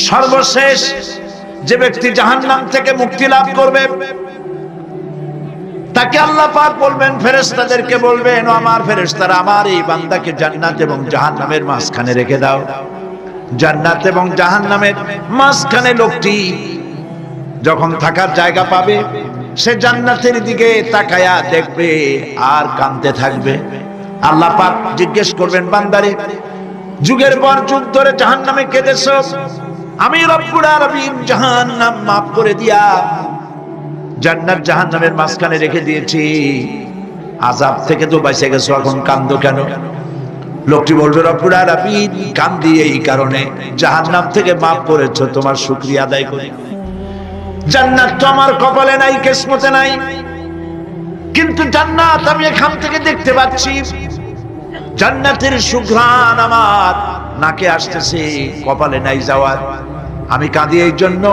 সর্বশেষ যে ব্যক্তি জাহান্নাম থেকে মুক্তি লাভ করবে তাকে আল্লাহ পাক বলবেন, ফেরেশতাদেরকে বলবেন, ও আমার ফেরেশতারা, আমার এই বান্দাকে জান্নাত এবং জাহান্নামের মাঝখানে রেখে দাও। জান্নাত এবং জাহান্নামের মাঝখানে লোকটি যখন থাকার জায়গা পাবে, সে জান্নাতের দিকে তাকায়া দেখবে আর কাঁদতে থাকবে। আল্লাহ পাক জিজ্ঞেস করবেন, বান্দারে, যুগের পর যুগ ধরে জাহান্নামে কেঁদেছো, আমি রব্বুল আলামিন জাহান্নাম মাফ করে দিয়া জান্নাত জাহান্নামের মাঝখানে রেখে দিয়েছি, আযাব থেকে তো বেঁচে গেছো, এখন কাঁদো কেন? লোকটি বলবে, রব্বুল আলামিন কাঁদি এই কারণে, জাহান্নাম থেকে মাফ করেছো, তোমার শুকরিয়া আদায় করি। জান্নাত তো আমার কপালে নাই, কিসমতে নাই, কিন্তু জান্নাত আমি এখান থেকে দেখতে পাচ্ছি, জান্নাতের সুঘ্রাণ আমার নাকে আসতেছে, কপালে নাই যাওয়ার। আমি কাঁদি এই জন্য,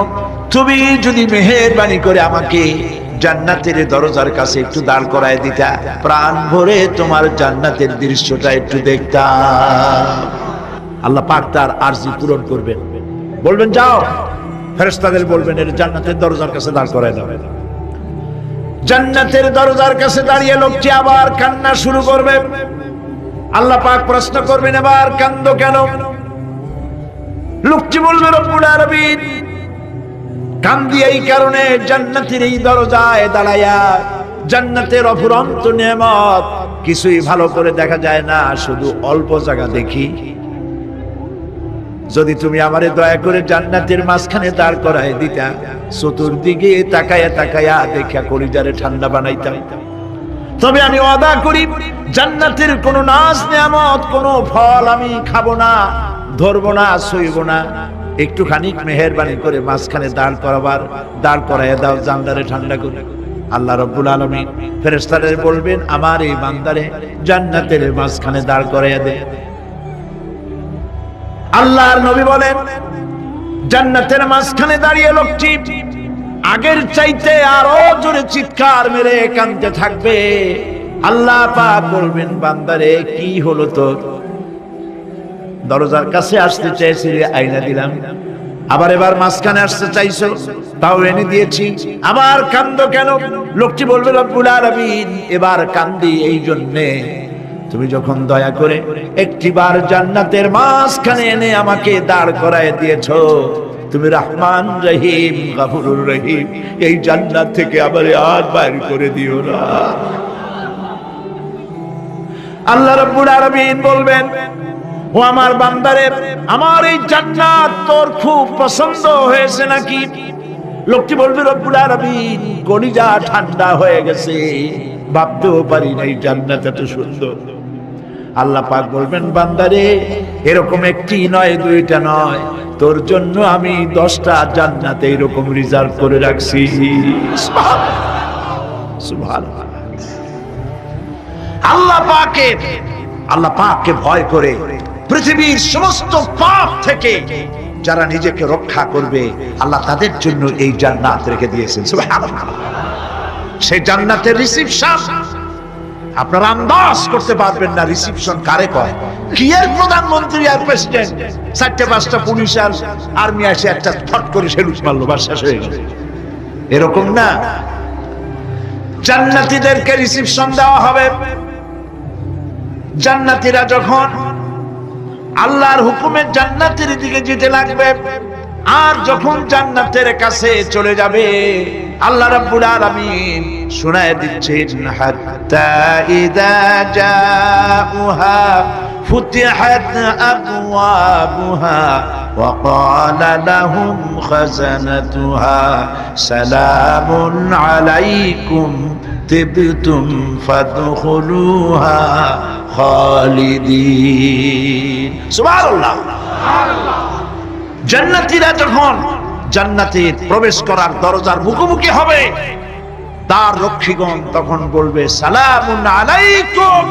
তুমি যদি মেহেরবানি করে আমাকে জান্নাতের দরজার কাছে একটু দাঁড় করায় দিতা, প্রাণ ভরে তোমার জান্নাতের দৃশ্যটা একটু দেখতাম। আল্লাহ পাক তার আরজি পূরণ করবেন, বলবেন যাও, ফেরেশতাদের বলবেন এর জান্নাতের দরজার কাছে দাঁড় করায় দাও। জান্নাতের দরজার কাছে দাঁড়িয়ে লোকটি আবার কান্না শুরু করবে। আল্লাহ পাক প্রশ্ন করবেন, এবার কান্দো কেন? লোকটি বলবে, রব্বুল আলামিন কান্দি এই কারণে, জান্নাতের এই দরজায় দাঁড়ায়া জান্নাতের অফুরন্ত নেয়ামত কিছুই ভালো করে দেখা যায় না, শুধু অল্প জায়গা দেখি। যদি তুমি আমারে দয়া করে জান্নাতের মাঝখানে দাঁড় করায় দিতা, চতুর্দিকে তাকায়া তাকায়া দেখা কলিজারে ঠান্ডা বানাইতাম। তবে আমি ওয়াদা করি, জান্নাতের কোনো নাজ নেয়ামত, কোনো ফল আমি খাবো না, ধরবো না, ছুঁইব না। একটুখানি মেহেরবানি করে মাঝখানে দাঁড় করাইয়া দাও, জানলারে ঠান্ডা করে। আল্লাহ রাব্বুল আলামিন ফেরেশতাদের বলবেন, আমার এই বান্দারে জান্নাতের মাঝখানে দাঁড় করাইয়া দে। আল্লাহর নবী বলেন, জান্নাতের মাঝখানে দাঁড়িয়ে লোকটি আগের চাইতে আরো জোরে চিৎকার মেরে কাঁদতে থাকবে। আল্লাহ পাক বলবেন, বান্দারে কি হলো তোর? দরজার কাছে আসতে চাইছিলে, আইনা দিলাম। আবার এবার মাঝখানে আসতে চাইছো, তাও এনে দিয়েছি, আবার কান্দো কেন? লোকটি বলবে, রব্বুল আলামিন এবার কান্দি এই জন্যে, তুমি যখন দয়া করে একটিবার জান্নাতের মাঝখানে এনে আমাকে দাঁড় করায় দিয়েছো, তুমি রহমান রহিম গফুরুর রহিম, এই জান্নাত থেকে আবার আর বাইর করে দিও না। আল্লাহ রাব্বুল আলামিন বলবেন, ও আমার বান্দারে, আমার এই জান্নাত তোর খুব পছন্দ হয়েছে নাকি? লোকটি বলবে, রব্বুল আলামিন কলিজা ঠান্ডা হয়ে গেছে, ভাবতেও পারি না এই জান্নাত এত সুন্দর। আল্লাহ পাক বলবেন, বান্দারে এরকম একটি নয়, দুইটা নয়, তোর জন্য আমি 10টা জান্নাত এরকম রিজার্ভ করে রাখছি। সুবহানাল্লাহ। আল্লাহ পাককে ভয় করে পৃথিবীর সমস্ত পাপ থেকে যারা নিজেকে রক্ষা করবে, আল্লাহ তাদের জন্য এই জান্নাত রেখে দিয়েছেন। সুবহানাল্লাহ। সেই জান্নাতের রিসিপশন আপনারা আন্দাজ করতে পারবেন না, রিসিপশন কারে কয়। কি এর প্রধানমন্ত্রী আর প্রেসিডেন্ট, 4-5টা পুলিশ আর আর্মি আসে, একটা ফট করে সেলুট মারলো, বাস শেষ হয়ে গেল, এরকম না। জান্নাতীদেরকে রিসিপশন দেওয়া হবে। জান্নাতীরা যখন আল্লাহর হুকুমে জান্নাতের দিকে যেতে লাগবে, আর যখন জান্নাতের কাছে চলে যাবে, আল্লাহ রাব্বুল আলামিন শোনায় দিচ্ছেন, হাত্তা ইযা জাউহা ফুতিহাত আবওয়াবুহা ওয়া ক্বালা লাহুম খাযানাতুহা সালামুন আলাইকুম তিবতুম ফাদখুলুহা খালিদিন। সুবহানাল্লাহ। জান্নাতীরা যখন জান্নাতে প্রবেশ করার দরজার মুখোমুখি হবে, তার রক্ষীগণ তখন বলবে, সালামুন আলাইকুম,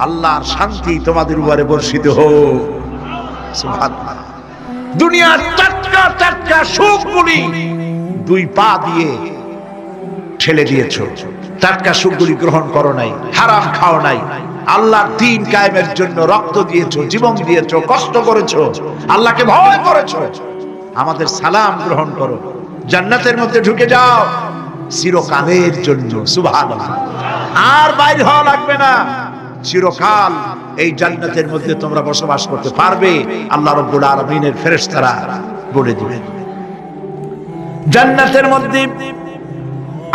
আল্লাহর শান্তি তোমাদের উপরে বর্ষিত হোক। সুবহানাল্লাহ। দুনিয়ার টাটকা টাটকা সুখগুলি 2 পা দিয়ে ঠেলে দিয়েছো, টাটকা সুখগুলি গ্রহণ করো নাই, হারাম খাও নাই, আল্লাহর দ্বীন কায়েমের জন্য রক্ত দিয়েছো, জীবন দিয়েছো, কষ্ট করেছো, আল্লাহকে ভয় করেছো, আমাদের সালাম গ্রহণ করো, জান্নাতের মধ্যে ঢুকে যাও চিরকালের জন্য। সুবহানাল্লাহ। আর বাইরে হওয়া লাগবে না, চিরকাল এই জান্নাতের মধ্যে তোমরা বসবাস করতে পারবে, আল্লাহ রাব্বুল আলামিনের ফেরেশতারা বলে দিবেন। জান্নাতের মধ্যে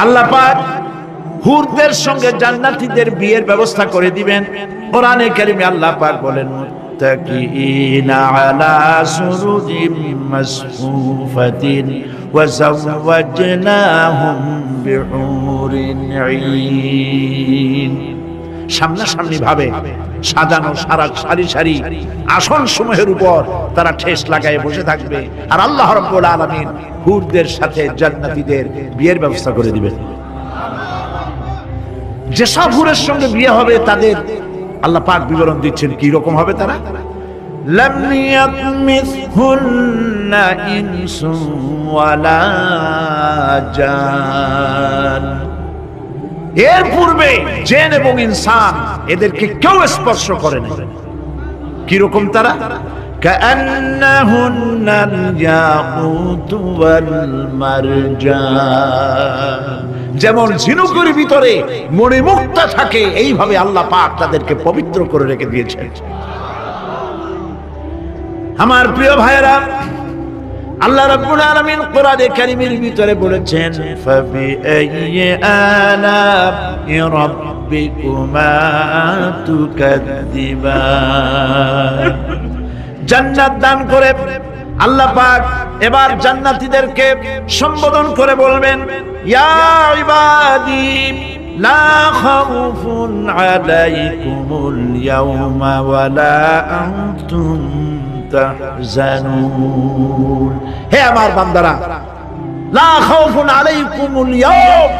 আল্লাহ পাক হুরদের সঙ্গে জান্নাতীদের বিয়ের ব্যবস্থা করে দিবেন। কোরআনে কারিমে আল্লাহ পাক বলেন, মুত্তাকিইনা আলা সুরুরিম মাসফুফাতিন ওয়া যাওয়াজনাহুম বিহুরিন ঈন। সামনাসামনি ভাবে সাজানো সারি সারি আসন সমূহের উপর তারা ঠেস লাগায় বসে থাকবে, আর আল্লাহ রাব্বুল আলামিন হুরদের সাথে জান্নাতীদের বিয়ের ব্যবস্থা করে দিবেন। যেসব হুরের সঙ্গে বিয়ে হবে তাদের আল্লাহ পাক বিবরণ দিচ্ছেন কি রকম হবে তারা। লাম ইয়াতমিসহুন্না ইনসুন ওয়ালা জান। এর পূর্বে জিন এবং ইনসান এদেরকে কেউ স্পর্শ করে না। কি রকম তারা? কাআন্নাহুন্নাল ইয়াকুতু ওয়াল মারজান। যেমন ঝিনুকের ভিতরে মণিমুক্তা থাকে, এইভাবে আল্লাহ পাক তাদেরকে পবিত্র করে রেখে দিয়েছেন। আমার প্রিয় ভাইরা, আল্লাহ রাব্বুল আলামিন কোরআনে কারীমের ভিতরে বলেছেন, ফাবিআইয়ি আলা'i রাব্বিকুমা তুকাদ্দিবান। জান্নাত দান করে আল্লাহ পাক এবার জান্নাতীদেরকে সম্বোধন করে বলবেন, ইয়া ইবাদি লা খাউফুন আলাইকুমুল ইয়াওমা ওয়ালা আনতুম তাহজানুন। হে আমার বান্দারা, লা খাউফুন আলাইকুমুল ইয়াওম,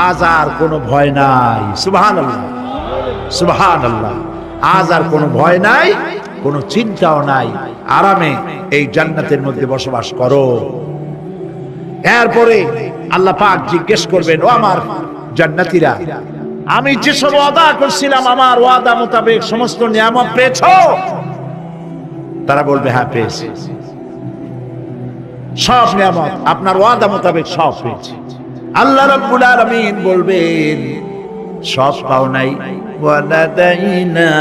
আজ আর কোনো ভয় নাই। সুবহানাল্লাহ, সুবহানাল্লাহ। আজ আর কোনো ভয় নাই, কোনো চিন্তাও নাই, আরামে এই জান্নাতের মধ্যে বসবাস করো। এরপরে আল্লাহ পাক জিজ্ঞেস করবেন, ও আমার জান্নাতীরা, আমি যেসব ওয়াদা করছিলাম আমার ওয়াদা মোতাবেক সমস্ত নিয়ামত পেয়েছো? তারা বলবে, হ্যাঁ পেয়েছি, সব নিয়ামত আপনার ওয়াদা মোতাবেক সব পেয়েছি। আল্লাহ রাব্বুল আলামিন বলবেন, সব পাও নাই, ওয়ালাদাইনা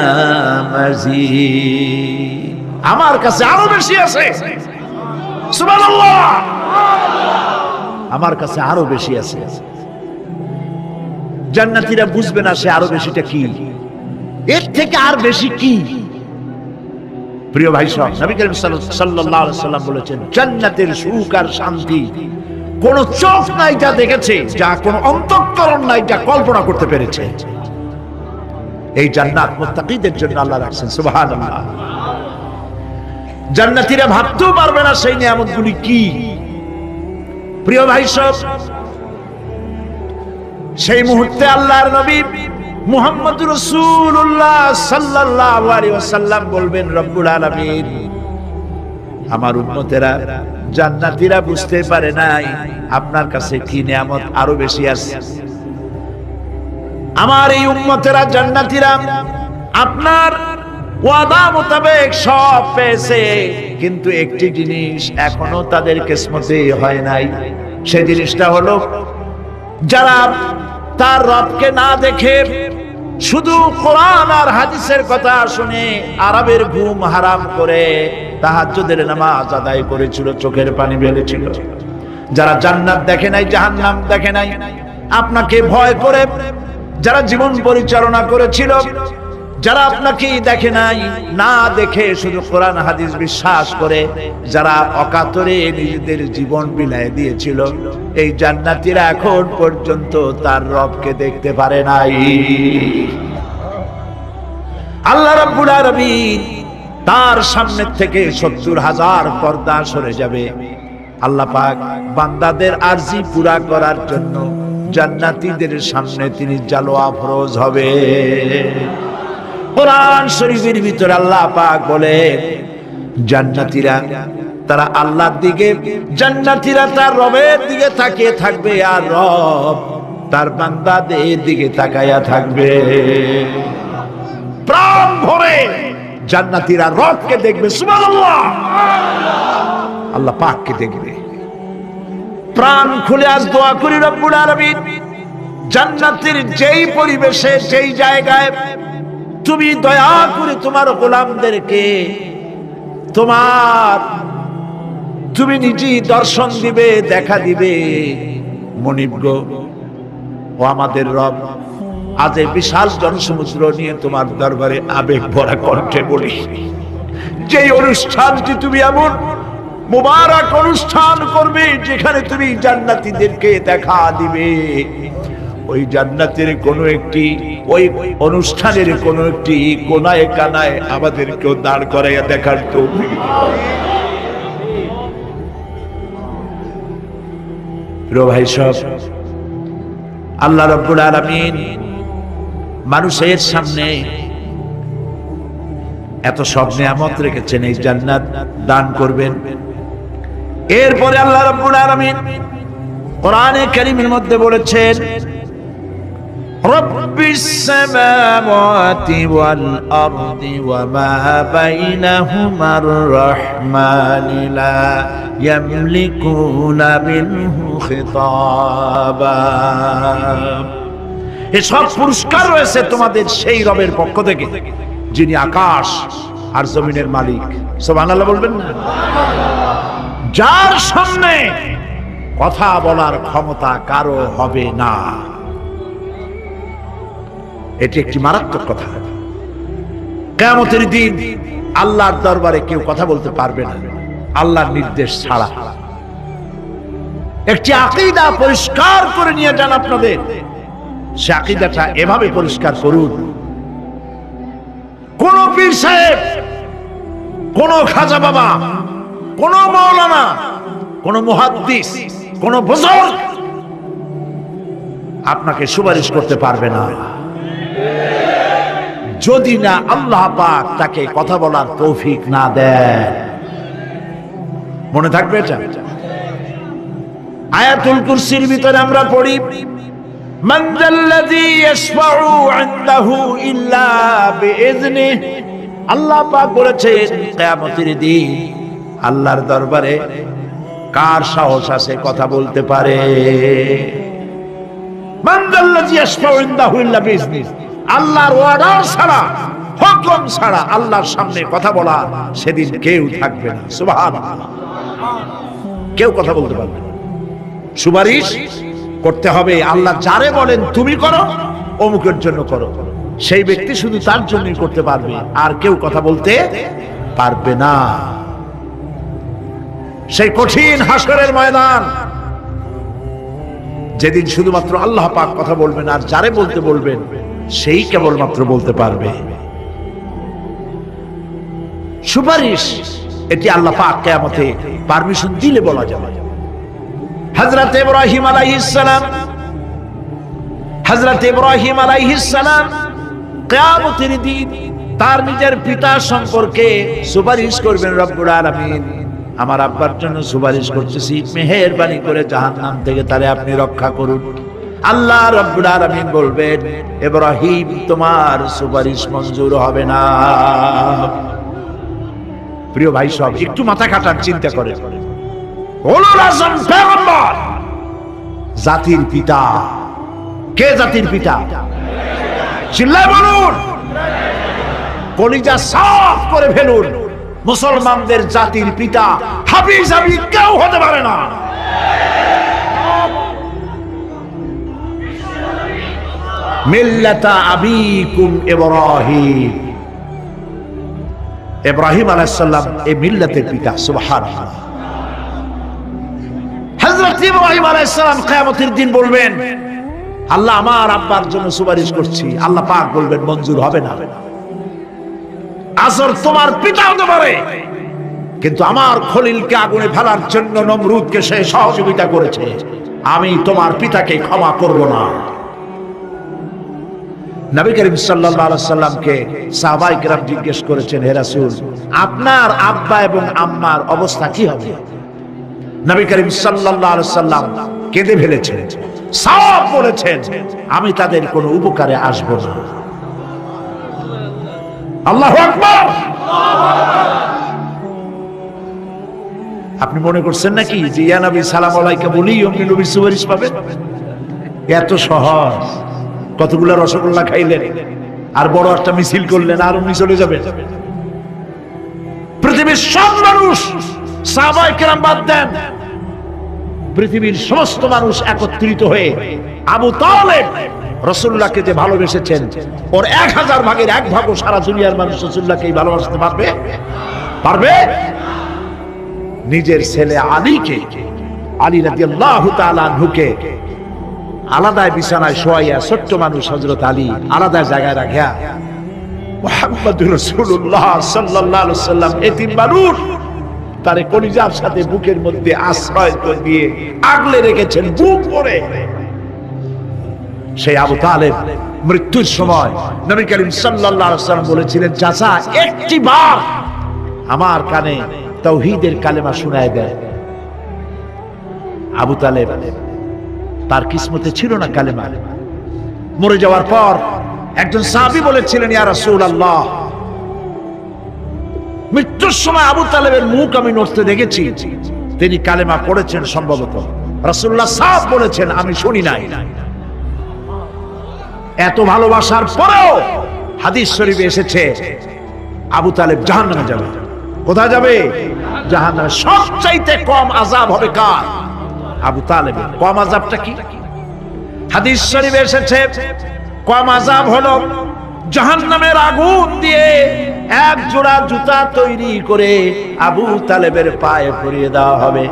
মাজিদ, আমার কাছে আরো বেশি আছে। সুবহানাল্লাহ, আমার কাছে আরো বেশি আছে। জান্নাতীরা বুঝবে না সে আরো বেশিটা কি, এর থেকে আর বেশি কি। প্রিয় ভাই সব, নবী করিম সাল্লাল্লাহু আলাইহি সাল্লাম বলেছেন, জান্নাতের সুখ আর শান্তি কোন চোখ নাই যা দেখেছে, যা কোন অন্তঃকরণ নাই যা কল্পনা করতে পেরেছে। এই জান্নাত মুত্তাকিদের জন্য আল্লাহ রাখছেন। সুবহানাল্লাহ। জান্নাতীরা ভাবতেও পারবে না সেই নিয়ামতগুলি কি। প্রিয় ভাই সব, সেই মুহূর্তে আল্লাহর নবী মুহাম্মদুর রাসূলুল্লাহ সাল্লাল্লাহু আলাইহি ওয়াসাল্লাম বলবেন, রব্বুল আলামিন, আমার উম্মতেরা জান্নাতীরা বুঝতে পারে নাই আপনার কাছে কি নিয়ামত আরো বেশি আছে। আমার এই উম্মতেরা জান্নাতীরা আপনার ওয়াদা মোতাবেক সব পেয়েছে, কিন্তু একটি জিনিস এখনো তাদের কিসমতে হয় নাই। সেই জিনিসটা হলো, যারা তার রবকে না দেখে শুধু কোরআন আর হাদিসের কথা শুনে আরবের ঘুম হারাম করে তাহাজ্জুদের নামাজ আদায় করেছিল, চোখের পানি ফেলেছিল, যারা জান্নাত দেখে নাই, জাহান্নাম দেখে নাই, আপনাকে ভয় করে যারা জীবন পরিচালনা করেছিল, যারা আপনাকে দেখে নাই, না দেখে শুধু কোরআন হাদিস বিশ্বাস করে যারা অকাতরে নিজেদের জীবন বিলায় দিয়েছিল, এই জান্নাতীরা এখন পর্যন্ত তার রবকে দেখতে পারে নাই। আল্লাহ রাব্বুল আলামিন তার সামনে থেকে ৭০,০০০ পর্দা সরে যাবে। আল্লাহ পাক বান্দাদের আরজি পুরা করার জন্য জান্নাতীদের সামনে তিনি জালোয়া ফরজ হবে। কোরআন শরীফের ভিতরে আল্লাহ পাক বলে, জান্নাতীরা তারা আল্লাহর দিকে, জান্নাতীরা তার রবের দিকে তাকিয়ে থাকবে, আর রব তার বান্দাদের দিকে তাকায়া থাকবে, প্রাণ ভরে জান্নাতীরা রবকে দেখবে, সুবহানাল্লাহ, আল্লাহ পাককে দেখবে। প্রাণ খুলে আজ দোয়া করি রব্বুল আলামিন, জান্নাতের যেই পরিবেশে যেই জায়গায় তুমি দয়া করে তোমার গোলামদেরকে তুমি নিজেই দর্শন দিবে, দেখা দিবে। মনিব গো, ও আমাদের রব, আজ এই বিশাল জনসমুদ্র নিয়ে তোমার দরবারে আবেগ ভরা কণ্ঠে বলি, যেই অনুষ্ঠানটি তুমি এমন মুবারক অনুষ্ঠান করবে যেখানে তুমি জান্নাতীদেরকে দেখা দিবে, ওই জান্নাতের কোনো একটি, ওই অনুষ্ঠানের কোনো একটি কোনায় কানায় আমাদেরকেও দাঁড় করাইয়া দেখার তৌফিক। প্রিয় ভাই সব, আল্লাহ রাব্বুল আলামিন মানুষের সামনে এত সব নিয়ামত রেখেছেন, এই জান্নাত দান করবেন। এরপরে আল্লাহ রাব্বুল আলামিন কোরআনে কারীমের মধ্যে বলেছেন, রব্বিস সামাওয়াতি ওয়াল আরদি ওয়া মা বাইনাহুমার রাহমানি লা ইয়ামলিকুনা মিনহু খিতাবা। এসব পুরস্কার রয়েছে তোমাদের সেই রবের পক্ষ থেকে যিনি আকাশ আর জমিনের মালিক। সুবহানাল্লাহ বলবেন না? যার সামনে কথা বলার ক্ষমতা কারো হবে না। এটি একটি মারাত্মক কথা। কিয়ামতের দিন আল্লাহর দরবারে কেউ কথা বলতে পারবে না আল্লাহর নির্দেশ ছাড়া। একটি আকীদা পরিষ্কার করে নিয়ে যান আপনাদের, সে আকীদাটা এভাবে পরিষ্কার করুন, কোন পীর সাহেব, কোন খাজা বাবা, কোন মাওলানা, কোন মুহাদ্দিস, কোন বুজুর্গ আপনাকে সুপারিশ করতে পারবে না যদি না আল্লাহ পাক তাকে কথা বলার তৌফিক না দেন। মনে থাকবে এটা। আয়াতুল কুরসির ভিতরে আমরা পড়ি, মান যাল্লাযী ইয়াশফাউ ইনদাহু ইল্লা বিইজনিহি। আল্লাহ পাক বলেছেন কিয়ামতের দিন আল্লাহর দরবারে কার সাহস আছে কথা বলতে পারে? মান যাল্লাযী ইয়াশফাউ ইনদাহু ইল্লা বিইজনিহি। আল্লাহর অর্ডার ছাড়া, হুকুম ছাড়া আল্লাহর সামনে কথা বলা সেদিন কেউ থাকবে না। সুবহানাল্লাহ। কেউ কথা বলতে পারবে না। সুপারিশ করতে হবে আল্লাহ যারে বলেন তুমি করো, অমুকের জন্য করো, সেই ব্যক্তি শুধু তার জন্যই করতে পারবে, আর কেউ কথা বলতে পারবে না। সেই কঠিন হাসরের ময়দান, যেদিন শুধুমাত্র আল্লাহ পাক কথা বলবেন, আর যারে বলতে বলবেন সেই কেবলমাত্র বলতে পারবে। সুপারিশ এটি আল্লাহ পাক কিয়ামতে পারমিশন দিলে বলা যাবে। হযরত ইব্রাহিম আলাইহিস সালাম কিয়ামতের দিন তার নিজের পিতা সম্পর্কে সুপারিশ করবেন, রব্বুল আলামিন আমার আব্বার জন্য সুপারিশ করতেছি, মেহেরবানি করে জাহান্নাম থেকে তারে আপনি রক্ষা করুন। আল্লাহ রাব্বুল আলামিন বলবেন, ইব্রাহিম তোমার সুপারিশ মঞ্জুর হবে না। প্রিয় ভাই সব, একটু মাথা কাটান, চিন্তা করেন। উলুল আযম পয়গম্বর, জাতির পিতা। কে জাতির পিতা? চিল্লায় বলুন, কলিজা সাফ করে ফেলুন। মুসলমানদের জাতির পিতা হাফিজ কেউ হতে পারে না। মিল্লাতা আবিকুম ইব্রাহিম। ইব্রাহিম আলাইহিস সালাম এই মিল্লাতের পিতা। সুবহানাল্লাহ। হযরত ইব্রাহিম আলাইহিস সালাম কিয়ামতের দিন বলবেন, আল্লাহ আমার আব্বার জন্য সুপারিশ করছি। আল্লাহ পাক বলবেন মঞ্জুর হবে না। আসর তোমার পিতা হতে পারে, কিন্তু আমার খলিলকে আগুনে ফেলার জন্য নমরুদকে সে সহযোগিতা করেছে, আমি তোমার পিতাকে ক্ষমা করব না। নবী করিম সাল্লাল্লাহু আলাইহি সাল্লামকে সাহাবায়ে কেরাম জিজ্ঞেস করেছেন, হে রাসূল, আপনার আব্বা এবং আম্মার অবস্থা কি হবে? নবী করিম সাল্লাল্লাহু আলাইহি সাল্লাম কেঁদে ফেলেছেন, সব বলেছেন, আমি তাদের কোনো উপকারে আসব না। আল্লাহু আকবার। আপনি মনে করছেন নাকি যে ইয়া নবী সালাম আলাইকা বলি আপনি নবীর সুপারিশ পাবেন? এত সহজ। কতগুলা রসগোল্লা খাইলেন আর বড় একটা মিছিল করলেন আর উনি চলে যাবেন। পৃথিবীর সব মানুষ, সাহাবায়ে কেরাম বাদ দেন, পৃথিবীর সমস্ত মানুষ একত্রিত হয়ে আবু তালেব রাসূলুল্লাহকে যে ভালোবেসেছেন, ওর 1000 ভাগের 1 ভাগও সারা দুনিয়ার মানুষ রাসূলুল্লাহকে ভালোবাসতে পারবে? পারবে? নিজের ছেলে আলীকে, আলী রাদিয়াল্লাহু তাআলা আনহুকে আলাদা বিছানায় শোয়াইয়া, ছোট্ট মানুষ হযরত আলী আলাদা জায়গায় রাখিয়া মুহাম্মদুর রাসূলুল্লাহ সাল্লাল্লাহু আলাইহি ওয়াসাল্লাম এতিম মানুষ তারে কলিজার সাথে বুকের মধ্যে আশ্রয় দিয়ে আগলে রেখেছেন বুক ভরে। সেই আবু তালেব মৃত্যুর সময় নবী করিম সাল্লাল্লাহু আলাইহি ওয়াসাল্লাম বলেছিলেন, চাচা একটি বার আমার কানে তাওহীদের কালেমা শোনায় দেয়। আবু তালেব তার কিসমতে ছিল না কালেমা। মরে যাওয়ার পর একজন সাহাবী বলেছিলেন, ইয়া রাসূলুল্লাহ, মৃত্যুর সময় আবু তালেবের মুখ আমি নড়তে দেখেছি, তিনি কালেমা পড়েছেন সম্ভবত। রাসূলুল্লাহ সাফ বলেছেন, আমি শুনি নাই। এত ভালোবাসার পরেও হাদিস শরীফে এসেছে আবু তালেব জাহান্নামে যাবে। কোথায় যাবে? জাহান্নামে। সবচাইতে কম আযাব হবে কার? আবু তালেবের। কম আযাবটা কি? হাদিস শরীফে এসেছে কম আযাব হলো জাহান্নামের আগুন দিয়ে এক জোড়া জুতা তৈরি করে আবু তালেবের পায়ে পরিয়ে দেওয়া হবে।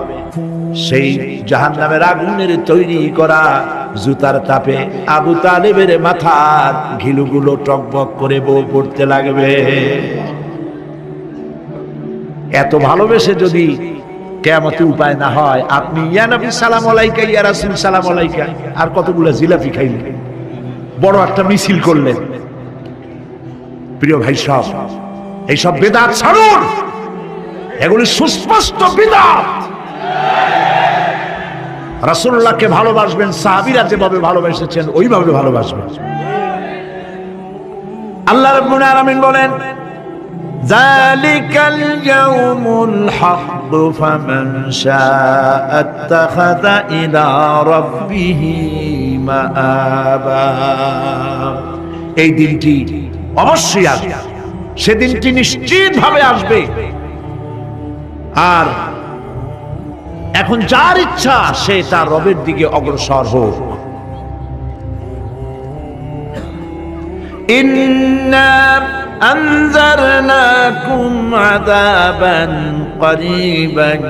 সেই জাহান্নামের আগুনের তৈরি করা জুতার তাপে আবু তালেবের মাথার ঘিলুগুলো টকবক করে বউ পড়তে লাগবে। এত ভালোবেসে যদি কিয়ামতে উপায় না হয়, আপনি ইয়া নবী সালাম আলাইকা, ইয়া রাসূল সালাম আলাইকা আর কতগুলো জিলাপি খাইলেন, বড় একটা মিছিল করলেন। প্রিয় ভাই সব, এইসব বিদআত ছাড়ুন, এগুলি সুস্পষ্ট বিদআত। রাসূলুল্লাহকে ভালোবাসবেন, সাহাবীরা যেভাবে ভালোবেসেছেন ওইভাবে ভালোবাসবেন। আল্লাহ রাব্বুল আলামিন বলেন, যালিকাল ইয়াউমুল হক ফামান শাআ আত্তাখাযা ইলা রাব্বিহি মাআবা। এই দিনটি অবশ্যই আসবে, সেদিনটি নিশ্চিতভাবে আসবে। আর এখন যার ইচ্ছা সে তার রবের দিকে অগ্রসর হোক। ইন্না আনজারনাকুম আযাবান করিবান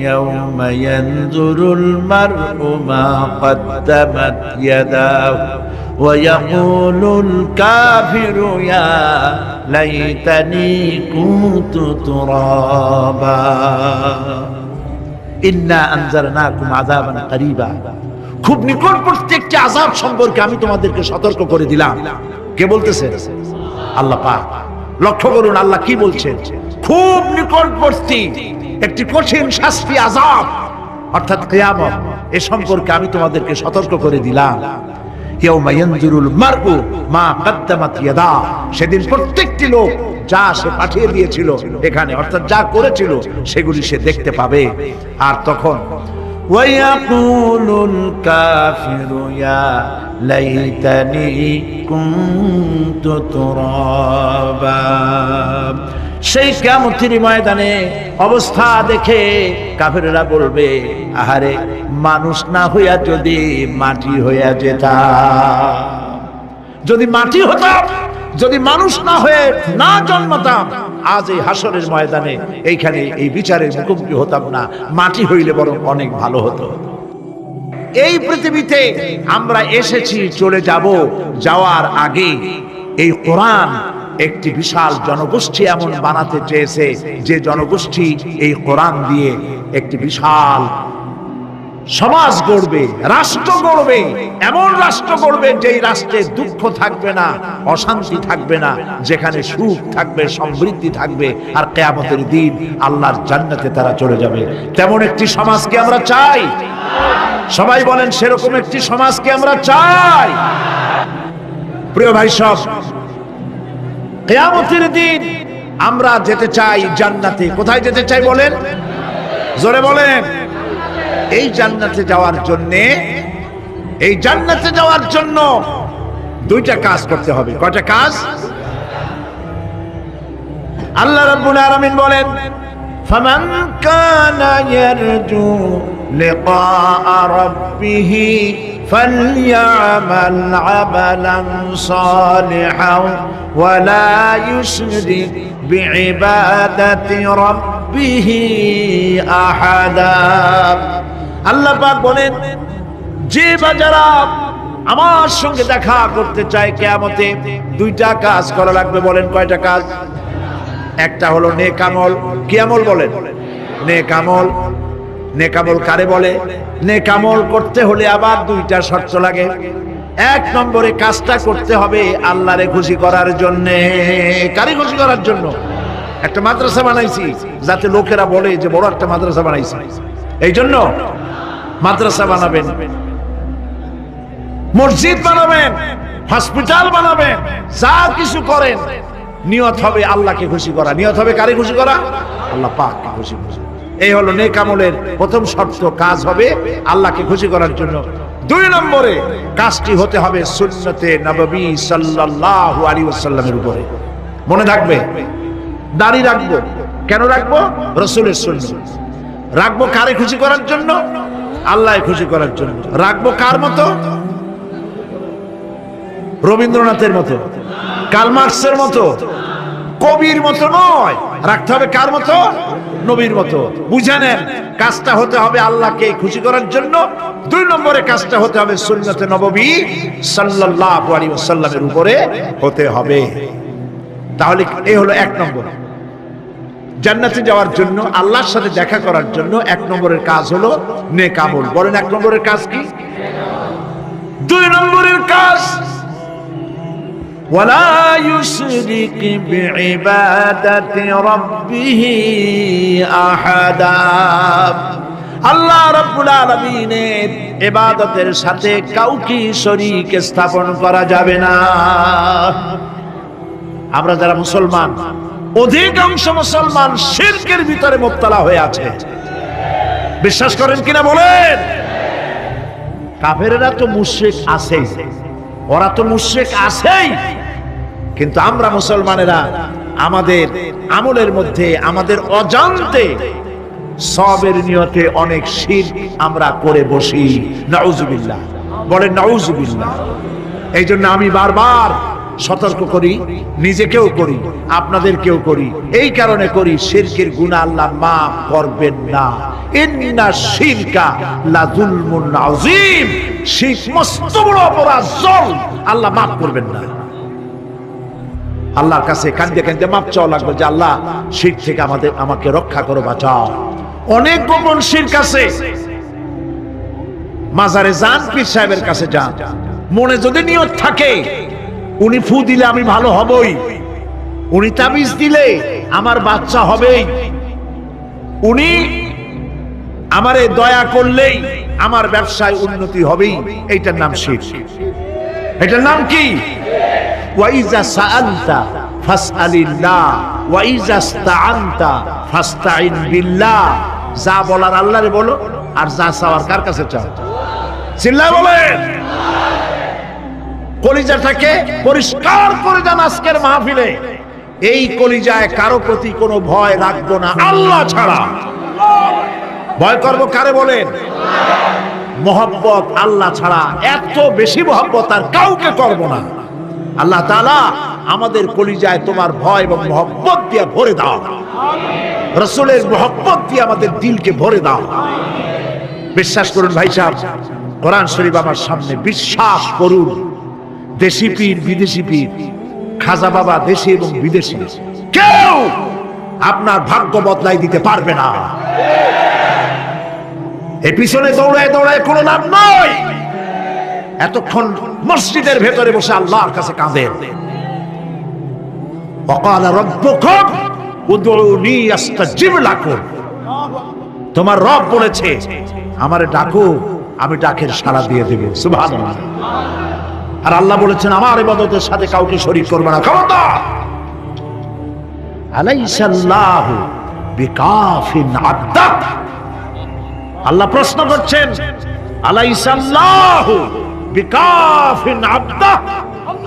ইয়াওমা ইয়ানজুরুল মার'উ মা কদ্দামাত ইয়াদাহু ওয়া ইয়াকুলুল কাফিরু ইয়া লাইতানি কুনতু তুরাবা। ইন্না আনজারনাকুম আযাবান করিবা, খুব নিকটবর্তী একটি আযাব সম্পর্কে আমি তোমাদেরকে সতর্ক করে দিলাম। কে বলতেছেন? আল্লাহ পাক। লক্ষ্য করুন আল্লাহ কি বলছেন, খুব নিকটবর্তী একটি কঠিন শাস্তি, আযাব অর্থাৎ কিয়ামত, এ সম্পর্কে আমি তোমাদেরকে সতর্ক করে দিলাম। ইয়াউমা ইয়ানজুরুল মার'উ মা কদ্দামাত ইয়াদা, সেদিন প্রত্যেকটি লোক যা সে পাঠিয়ে দিয়েছিল এখানে, অর্থাৎ যা করেছিল সেগুলি সে দেখতে পাবে। আর তখন ওয়ায়াকুলুল কাফিরু ইয়া লাইতানি কুনতু তুরাবা। সেই কিয়ামতের ময়দানে অবস্থা দেখে কাফেররা বলবে, আহারে মানুষ না হইয়া যদি মাটি হইয়া যেতাম, যদি মাটি হতাম, যদি মানুষ না হয়ে না জন্মতাম, আজ এই হাসরের ময়দানে এইখানে এই বিচারের মুখোমুখি হতাম না, মাটি হইলে বরং অনেক ভালো হতো। এই পৃথিবীতে আমরা এসেছি, চলে যাব, যাওয়ার আগে এই কোরআন একটি বিশাল জনগোষ্ঠী এমন বানাতে চেয়েছে যে জনগোষ্ঠী এই কোরআন দিয়ে একটি বিশাল সমাজ গড়বে, রাষ্ট্র গড়বে, এমন রাষ্ট্র গড়বে যেই রাষ্ট্রে দুঃখ থাকবে না, অশান্তি থাকবে না, যেখানে সুখ থাকবে, সমৃদ্ধি থাকবে, আর কিয়ামতের দিন আল্লাহর জান্নাতে তারা চলে যাবে। তেমন একটি সমাজকে আমরা চাই। সবাই বলেন সেরকম একটি সমাজকে আমরা চাই। প্রিয় ভাই সব, কিয়ামতের দিন আমরা যেতে চাই জান্নাতে। কোথায় যেতে চাই বলেন? জোরে বলেন। এই জান্নাতে যাওয়ার জন্য দুইটা কাজ করতে হবে। কয়টা কাজ? আল্লাহ রাব্বুল আলামিন বলেন, ফামান কানা ইয়ারজু লিকাআ রাব্বিহি ফালইয়ামাল আমালান সালিহান ওয়া লা ইউশরিক বিইবাদাতি রাব্বিহি আহাদা। আল্লাহ পাক বলেন, যে বাজারা আমার সঙ্গে দেখা করতে চায় কিয়ামতে, দুইটা কাজ করা লাগবে। বলেন কয়টা কাজ? একটা হলো নেক আমল। কি আমল বলেন? নেক আমল। নেক আমল কারে বলে? নেক আমল করতে হলে আবার দুইটা শর্ত লাগে। এক নম্বরে কাজটা করতে হবে আল্লাহরে খুশি করার জন্য। কারে খুশি করার জন্য? একটা মাদ্রাসা বানাইছি যাতে লোকেরা বলে যে বড় একটা মাদ্রাসা বানাইছি, এই জন্য মাদ্রাসা বানাবেন, মসজিদ বানাবেন, হসপিটাল বানাবেন, যা কিছু করেন নিয়ত হবে আল্লাহকে খুশি করা। নিয়ত হবে কারে খুশি করা? আল্লাহ পাককে খুশি করা। এই হলো নেক আমলের প্রথম শর্ত। কাজ হবে আল্লাহকে খুশি করার জন্য। দুই নম্বরে কাজটি হতে হবে সুন্নতে নববী সাল্লাল্লাহু আলাইহি ওয়াসাল্লামের উপরে। মনে থাকবে, দাড়ি রাখবো। কেন রাখবো? রাসূলের সুন্নাত। রাখবো কারে খুশি করার জন্য? আল্লাহকে খুশি করার জন্য। রাখবো কার মতো? রবীন্দ্রনাথের মতো, কার্ল মার্কসের মতো, কবির মতো নয়। রাখতে হবে কার মতো? নবীর মতো। বুঝে নেন, কাজটা হতে হবে আল্লাহকে খুশি করার জন্য। দুই নম্বরে কাজটা হতে হবে সুন্নতে নববী সাল্লাল্লাহু আলাইহি ওয়াসাল্লামের উপরে হতে হবে। তাহলে এই হলো এক নম্বর। জান্নাতে যাওয়ার জন্য, আল্লাহর সাথে দেখা করার জন্য এক নম্বরের কাজ হলো নেক আমল। বলেন এক নম্বরের কাজ কি? দুই নম্বরের কাজ ওয়ালা ইউশরিক বিইবাদাতি রাব্বিহি আহাদা। আল্লাহ রাব্বুল আলামিনের ইবাদতের সাথে কাউকে শরীক স্থাপন করা যাবে না। আমরা যারা মুসলমান, অধিকাংশ মুসলমান শিরকের ভিতরে মুবতালা হয়ে আছে। বিশ্বাস করেন কিনা বলেন? কাফেরেরা তো মুশরিক আছেই, ওরা তো মুশরিক আছেই, কিন্তু আমরা মুসলমানেরা আমাদের আমলের মধ্যে আমাদের অজান্তে সওয়াবের নিয়তে অনেক শিরক আমরা করে বসি। নাউজুবিল্লাহ। বলেন নাউজুবিল্লাহ। এই জন্য আমি বারবার সতর্ক করি, নিজেকেও করি, আপনাদেরকেও করি। এই কারণে করি, শিরকের গুনাহ আল্লাহ মাফ করবেন না। ইন্না শিরকা লাযুলমুন আযীম। শিরক মস্ত বড় অপরাধ, জল, আল্লাহ মাফ করবেন না। আল্লাহর কাছে কাঁদতে কাঁদতে মাফ চাওয়া লাগবে যে আল্লাহ শিরক থেকে আমাকে রক্ষা করো, বাঁচাও। অনেক গোপন শিরক আছে। মাজারে যান, পীর সাহেবের কাছে যান, মনে যদি নিয়ত থাকে উনি ফু দিলে আমি ভালো হবই, উনি তাবিজ দিলে আমার বাচ্চা হবেই, উনি আমারে দয়া করলেই আমার ব্যবসায় উন্নতি হবেই, এইটার নাম শিরক। এটার নাম কি? ওয়াইজা সাআলতা ফাসআলিল্লাহ ওয়াইজা ইসতাআনতা ফাসতাইন বিল্লাহ। যা বলার আল্লাহরে বলো, আর যা চাওয়ার কার কাছে চাও? চিল্লায় বলেন। কলিজাটাকে পরিষ্কার করে যান আজকের মাহফিলে। এই কলিজায় কারো প্রতি কোনো ভয় রাখবো না আল্লাহ ছাড়া। ভয় করবো কারে বলেন? মহব্বত আল্লাহ ছাড়া, এত বেশি মহব্বত আর কাউকে করব না। আল্লাহ তাআলা আমাদের কলিজায় তোমার ভয় এবং মহব্বত দিয়ে ভরে দাও। রাসূলের মহব্বত দিয়ে আমাদের দিলকে ভরে দাও। বিশ্বাস করুন ভাই সাহেব, কোরআন শরীফ আমার সামনে, বিশ্বাস করুন, দেশি পীর বিদেশি পীর, খাজা বাবা দেশি এবং বিদেশি, কেউ আপনার ভাগ্য বদলাই দিতে পারবে না। এর পিছনে দৌড়ায় দৌড়ায় কোনো লাভ নয়। এতক্ষণ মসজিদের ভেতরে বসে আল্লাহর কাছে কাঁদেন। ওয়াকালা রাব্বুকুম উদউনি আস্তাজিব লাকুম। তোমার রব বলেছে আমারে ডাকো, আমি ডাকের সাড়া দিয়ে দেব। সুবহানাল্লাহ। আর আল্লাহ বলেছেন আমার ইবাদতের সাথে কাউকে শরীক করবে না। খবরদার। আলাইসাল্লাহু বিকাফিন আবদা। আল্লাহ প্রশ্ন করছেন আলাইসাল্লাহু বিকাফিন আবদা,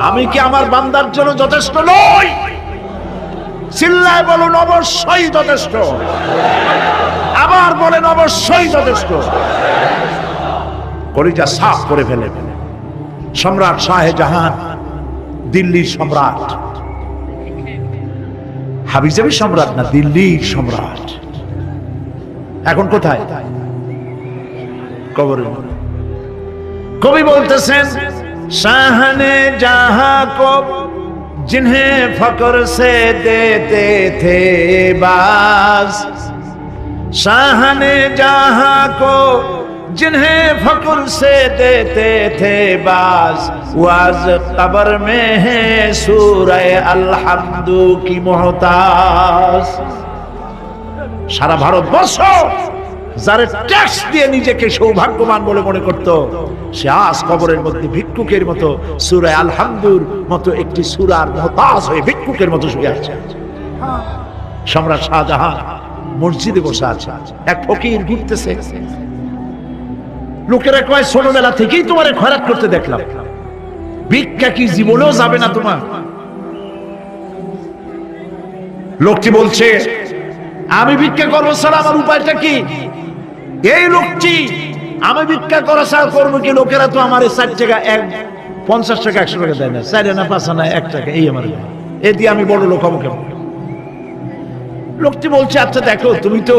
আমি কি আমার বান্দার জন্য যথেষ্ট নই? চিল্লায় বলুন অবশ্যই যথেষ্ট। আবার বলেন অবশ্যই যথেষ্ট। কলিজা সাফ করে ফেলে সম্রাট শাহজাহান, দিল্লির সম্রাট, হাবিজাবি সম্রাট না, দিল্লির সম্রাট। এখন কোথায়? কবরে। কবি বলতেছেন শাহনে জাহাं को जिन्हें फक्र से देते थे बाज, शाहने जहां को जिन्हें फक्र से देते थे बाज, वाज कब्र में है सूरह अलहम्दु की मोहताज। सारा भारतवर्ष যারা ট্যাক্স দিয়ে নিজেকে সৌভাগ্যবান বলে মনে করত, সে আজ কবরের মধ্যে ভিক্ষুকের মতো সূরা আল-হামদুর মতো একটি সূরার মুহতাজ হয়ে ভিক্ষুকের মতো শুয়ে আছে। সম্রাট শাহজাহান মসজিদে বসে আছে, এক ফকির ঘুরতেছে। লোকেরা কয় ছোটবেলা থেকেই তোমারে খয়রাত করতে দেখলাম, ভিক্ষা কি জীবনেও যাবে না তোমার? লোকটি বলছে আমি ভিক্ষা করবো স্যার, আমার উপায়টা কি? এই লোকটি আমি ভিক্ষা করা স্যার করবো কি? লোকেরা তো আমার 60 টাকা 50 টাকা 100 টাকা দেয় না, 4 আনা 5 আনা 1 টাকা, এই আমার এ দিয়ে আমি বড় লোক হবো কেমন? লোকটি বলছে আচ্ছা দেখো, তুমি তো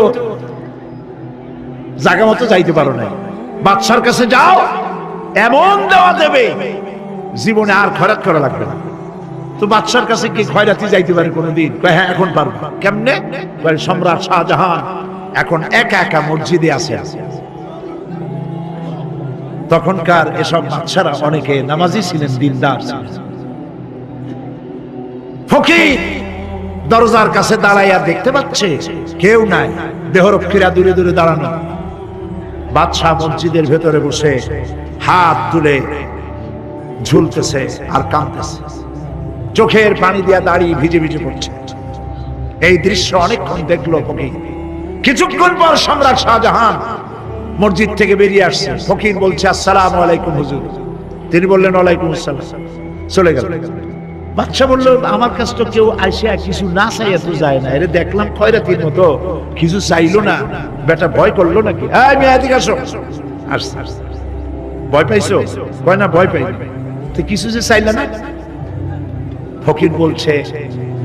জায়গা মতো যাইতে পারো না, বাদশার কাছে যাও, এমন দেওয়া দেবে জীবনে আর খয়রাত করা লাগবে না। তো বাদশার কাছে কি খয়রাতি যাইতে পারে কোনদিন? হ্যাঁ এখন পারবো। কেমনে? সম্রাট শাহজাহান এখন একা একা মসজিদে আছে। তখনকার এসব বাদশারা অনেকে নামাজি ছিলেন, দিনদার ছিলেন। ফকির দরজার কাছে দাঁড়াইয়া দেখতে পাচ্ছে কেউ নাই, দেহরক্ষীরা দূরে দূরে দাঁড়ানো। বাদশাহ মসজিদের ভেতরে বসে হাত তুলে ঝুলতেছে আর কাঁদতেছে, চোখের পানি দিয়া দাঁড়িয়ে ভিজে ভিজে পড়ছে। এই দৃশ্য অনেকক্ষণ দেখলো ফকির। কিছুক্ষণ পর সম্রাট শাহজাহান মসজিদ থেকে বেরিয়ে আসছে। ফকির বলছে আসসালামু আলাইকুম হুজুর। তিনি বললেন ওয়ালাইকুম আসসালাম, চলে গেল। বাদশা বলল আমার কাছে তো কেউ আইসা কিছু না চাইয়া তো যায় না, এর দেখলাম খয়রাতির মতো কিছু চাইলো না, বেটা ভয় করলো নাকি? এই মেয়ে এদিকে আসো। আসছে। ভয় পাইছো? কয় না ভয় পাই। তো কিছু যে চাইলে না? ফকির বলছে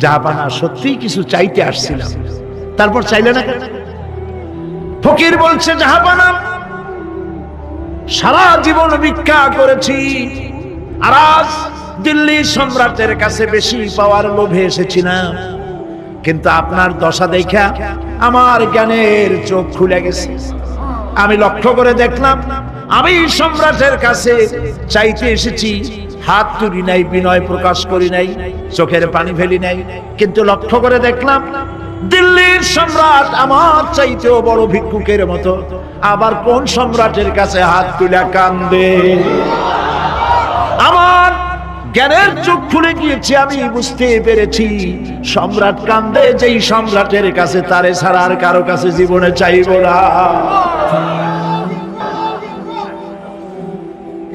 জাহাপানা সত্যি কিছু চাইতে আসছিলাম, তারপর চাইলে না? ফকির বলছে জাহাপানা সারা জীবন ভিক্ষা করেছি, আর আজ দিল্লি সম্রাটের কাছে বেশি পাওয়ার লোভে এসেছিলাম, কিন্তু আপনার দশা দেখা আমার জ্ঞানের চোখ খুলে গেছে। আমি লক্ষ্য করে দেখলাম আমি সম্রাটের কাছে চাইতে এসেছি, হাত তুলি নাই, বিনয় প্রকাশ করি নাই, চোখের পানি ফেলি নাই, কিন্তু লক্ষ্য করে দেখলাম দিল্লির সম্রাট আমার চাইতেও বড় ভিক্ষুকের মতো। আবার কোন সম্রাটের কাছে হাত তুলে কান্দে? আমার জ্ঞানের চোখ খুলে গিয়েছে, আমি বুঝতে পেরেছি সম্রাট কান্দে যেই সম্রাটের কাছে, তারে ছাড়া আর কারো কাছে জীবনে চাইব না।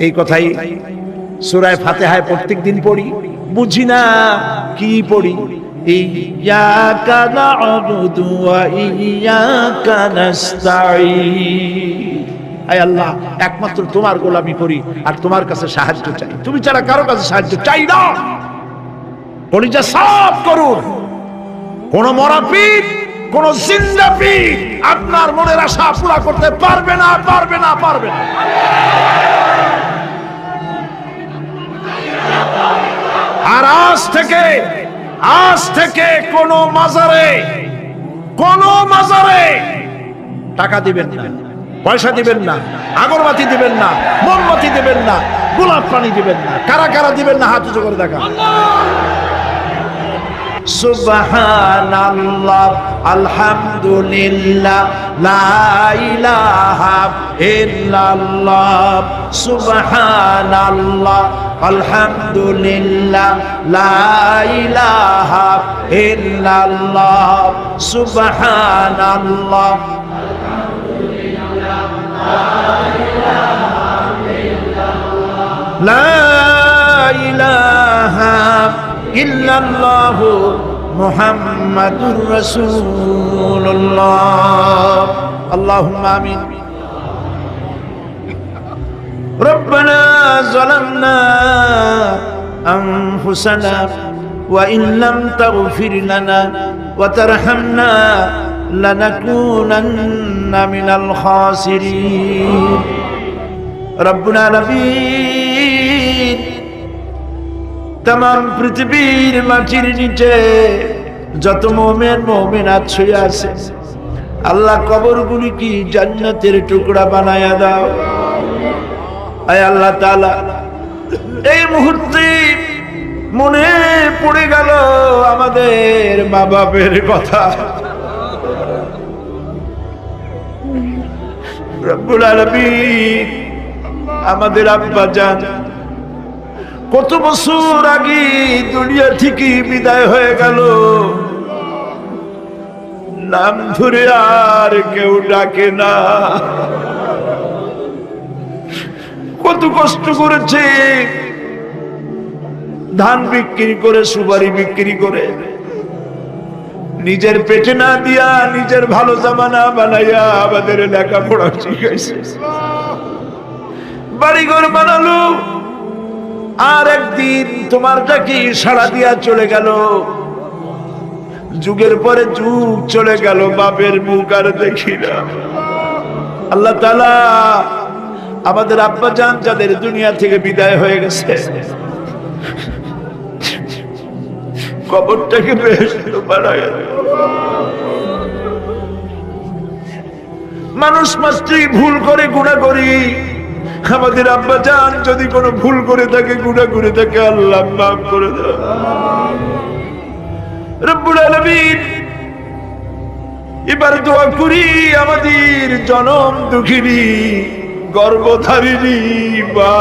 এই কথাই সূরা ফাতিহায় প্রত্যেকদিন পড়ি, বুঝি না কি পড়ি। ইয়াকা না'বুদু ওয়া ইয়াকা নাস্তাঈন। আয় আল্লাহ, একমাত্র তোমার গোলামি করি আর তোমার কাছে সাহায্য চাই, তুমি ছাড়া কারো কাছে সাহায্য চাই না। কলিজা সাফ করুন। কোন মরা পীর, কোন জিন্দা পীর আপনার মনের আশা পুরা করতে পারবে না, পারবে না, পারবে না। আর আজ থেকে কোন মাজারে টাকা দিবেন না, পয়সা দিবেন না, আগরবাতি দিবেন না, মোমবাতি দিবেন না, গোলাপ পানি দিবেন না। কারা কারা দিবেন না হাত উঁচু করে দেখা। সুবহানাল্লাহ, আলহামদুলিল্লাহ, লা ইলাহা ইল্লাল্লাহ, সুবহানাল্লাহ, আলহামদুলিল্লাহ, লা ইলাহা ইল্লাল্লাহ, সুবহানাল্লাহ, লা ইলাহা ইল্লাল্লাহ, মুহাম্মাদুর রাসূলুল্লাহ। আল্লাহুম্মা আমিন। রব্বানা যালামনা আনফুসানা ওয়া ইন লাম তাগফির লানা ওয়া তারহামনা লানাকুনান্না মিনাল খাসিরিন। রব্বুল আলামিন, तमाम পৃথিবীর মাটির নিচে যত মুমিন মুমিনাত শুয়ে আছে, আল্লাহ কবরগুলি কি জান্নাতের টুকরা বানায়া দাও। আয় আল্লাহ তাআলা, এই মুহূর্তে মনে পড়ে গেল আমাদের মা বাপের কথা। রব্বুল আলামিন, আমাদের আব্বা জান কত বছর আগে দুনিয়া থেকে বিদায় হয়ে গেল, নাম ধরে আর কেউ ডাকে না। কত কষ্ট করেছে, ধান বিক্রি করে, সুপারি বিক্রি করে, নিজের পেটে না দিয়া নিজের ভালো জামানা বানাইয়া আমাদের লেখাপড়া শিখাইছে, বাড়িঘর বানালো। আর একদিন তোমার ডাকি সাড়া দিয়া চলে গেল। যুগের পরে যুগ চলে গেল, বাপের মুখ আর দেখি না। আল্লাহ তাআলা, আমাদের আব্বা জান যাদের দুনিয়া থেকে বিদায় হয়ে গেছে, কবরটাকে বেহেশত বানায়। মানুষ মাত্রই ভুল করে, গুনাহ করি। আমাদের আব্বা জান যদি কোনো ভুল করে থাকে, গুনাহ করে থাকে, আল্লাহ মাফ করে দাও। রব্বুল আলামিন, এবার দোয়া করি আমাদের জনম দুঃখিনী গর্ভধারিণী মা,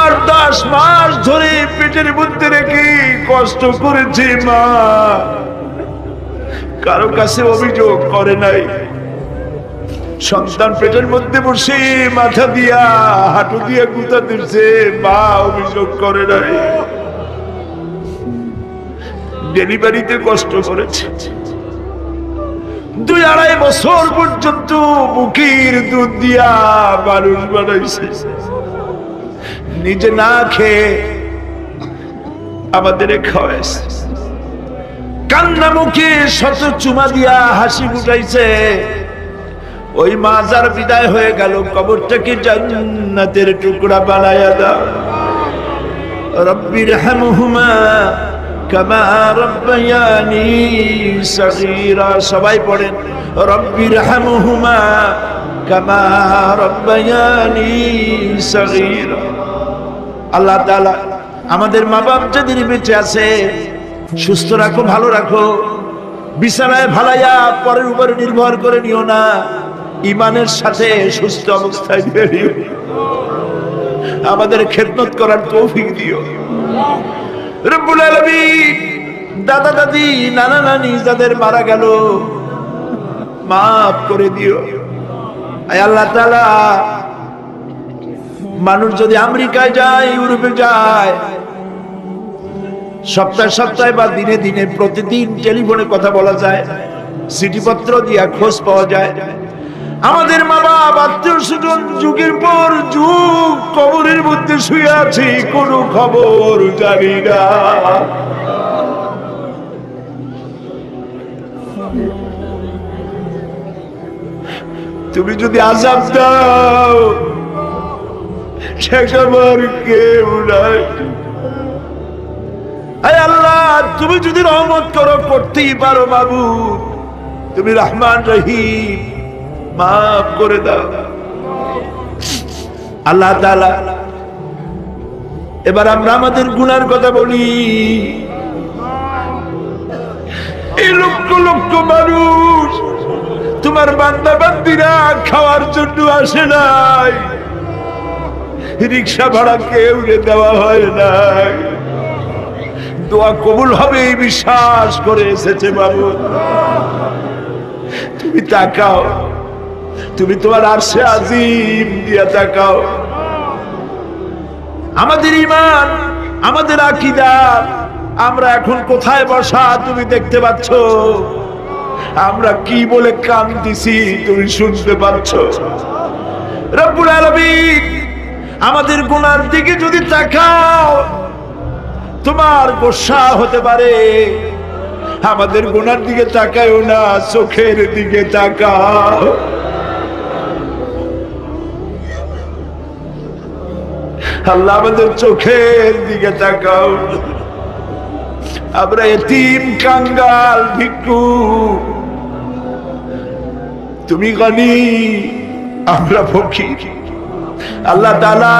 আর 10 মাস ধরে পেটের মধ্যে রেখে কষ্ট করেছে মা, কারো কাছে অভিযোগ করে নাই। সন্তান পেটের মধ্যে বসে মাথা দিয়া হাঁটু দিয়া গুঁতা দিচ্ছে, মা অভিযোগ করে নাই। ডেলিভারিতে কষ্ট করেছে, 2-2.5 বছর পর্যন্ত বুকের দুধ দিয়া মানুষ বানাইছে। নিজে না খেয়ে আমাদের খাওয়াইছে, কান্না মুখে শত চুমা দিয়া হাসি ফুটাইছে। ওই মা যার বিদায় হয়ে গেল, কবরটাকে জান্নাতের টুকরা বানায়া দাও। রব্বির হামহুমা কামা রব্বায়ানি সগীরা। সবাই পড়েন, রব্বির হামহুমা কামা রব্বায়ানি সগীরা। আল্লাহ তাআলা, আমাদের মা বাপ যাদের বেঁচে আছে, সুস্থ রাখো, ভালো রাখো। বিছানায় ভালাইয়া পরের উপরে নির্ভর করে নিও না, ঈমানের সাথে সুস্থ অবস্থায় দিও। আমাদের খেদমত করার তৌফিক দিও রব্বুল আলামিন। দাদা দাদি, নানা নানি যাদের মারা গেল, মাফ করে দিও। আয় আল্লাহ তাআলা, মানুষ যদি আমেরিকায় যায়, ইউরোপে যায়, সপ্তাহে সপ্তাহে বা দিনে দিনে প্রতিদিন টেলিফোনে কথা বলা যায়, চিঠিপত্র দিয়া খোঁজ পাওয়া যায়। আমাদের মা বাপ, আত্মীয় স্বজন যুগের পর যুগ কবরের মধ্যে শুয়ে আছি, কোনো খবর জানি না। তুমি যদি আযাব দাও, ঠেকাবার কেউ নাই। আয় আল্লাহ, তুমি যদি রহমত করো, করতেই পারো বাবু। তুমি রহমান রহিম, মাফ করে দাও আল্লাহ তাআলা। এবার আমরা আমাদের গুনার কথা বলি। এই লক্ষ লক্ষ মানুষ তোমার বান্দা বান্দিরা খাওয়ার জন্য আসে নাই, রিক্সা ভাড়া কেউ দেওয়া হয় নাই, দোয়া কবুল হবে এই বিশ্বাস করে এসেছে। বাবু তুমি তাকাও, তুমি তোমার আরশে আজিম দিয়া তাকাও। আমাদের ঈমান, আমাদের আকীদা, আমরা এখন কোথায় বসা তুমি দেখতে পাচ্ছ। আমরা কি বলে কাঁদতেছি তুমি শুনতে পাচ্ছ। রব্বুল আলামিন আমাদের গুনার দিকে যদি তাকাও তোমার গোসা হতে পারে। আমাদের গুনার দিকে তাকাও না, চোখের দিকে তাকাও। আল্লাহ আমাদের চোখের দিকে তাকাও। আমরা এতিম, কাঙ্গাল, ভিক্ষু, তুমি গনি, আমরা ফকির। আল্লাহ তাআলা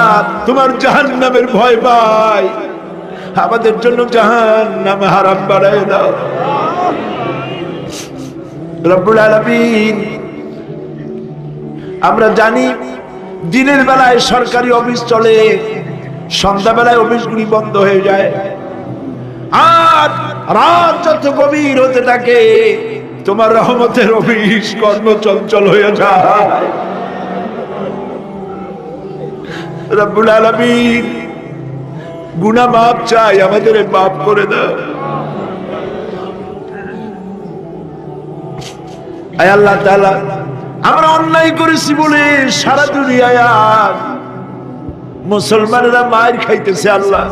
তোমার জাহান্নামের ভয় পাই, আমাদের জন্য জাহান্নাম হারাম বানায় দাও। রব্বুল আলামিন আমরা জানি দিনের বেলায় সরকারি অফিস চলে, সন্ধ্যাবেলায় অফিসগুলি বন্ধ হয়ে যায়, আর রাত যত গভীর হতে থাকে তোমার রহমতের অফিস কর্ম চঞ্চল হয়ে যায়। রব্বুল আলামিন গুনাহ মাফ চাই, আমাদের মাফ করে দাও। আয় আল্লাহ তাআলা আমরা অন্যায় করেছি বলে সারা দুনিয়ায় মুসলমানেরা মার খাইতেছে। আল্লাহ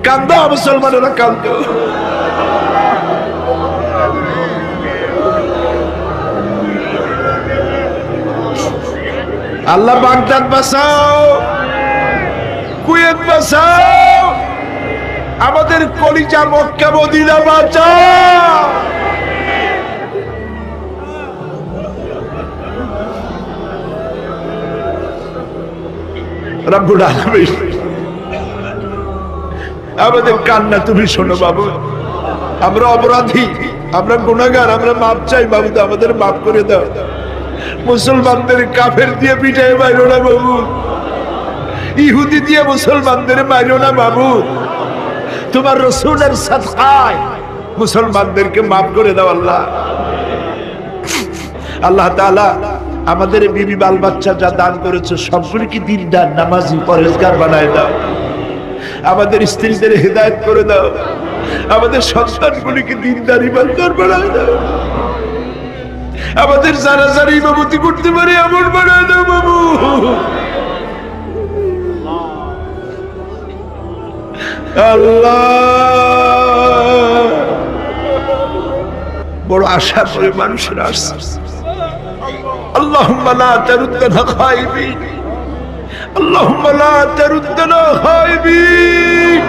কান্দো, মুসলমানেরা কান্দো। আল্লাহ বাগদাদ বাঁচাও, কুয়েত বাঁচাও, আমাদের কলিজা মক্কা মদিনা বাঁচাও। রব্বুল আলামিন আমাদের কান্না তুমি শোনো বাবু। আমরা অপরাধী, আমরা গুনাহগার, আমরা মাপ চাই বাবু, আমাদের মাফ করে দাও। মুসলমানদের কাফের দিয়ে পিটায় মারো না বাবু, ইহুদি দিয়ে মুসলমানদের মারো না বাবু। তোমার রাসূলের সাদকায় মুসলমানদেরকে মাফ করে দাও আল্লাহ। আল্লাহ তাআলা আমাদের বিবি বাল বাচ্চা যা দান করেছে সবগুলিকে দিনদার, নামাজি, পরেজগার বানায় দাও। আমাদের স্ত্রীদের হেদায়েত করে দাও, আমাদের সন্তানগুলিকে দিনদার, ইমানদার বানায় দাও। আমাদের যারা যারা ইমামতি করতে পারে এমন বানায় দাও বাবু। আল্লাহ বড় আশা করে মানুষের আসছে। اللهم لا تردنا خائبين، اللهم لا تردنا خائبين।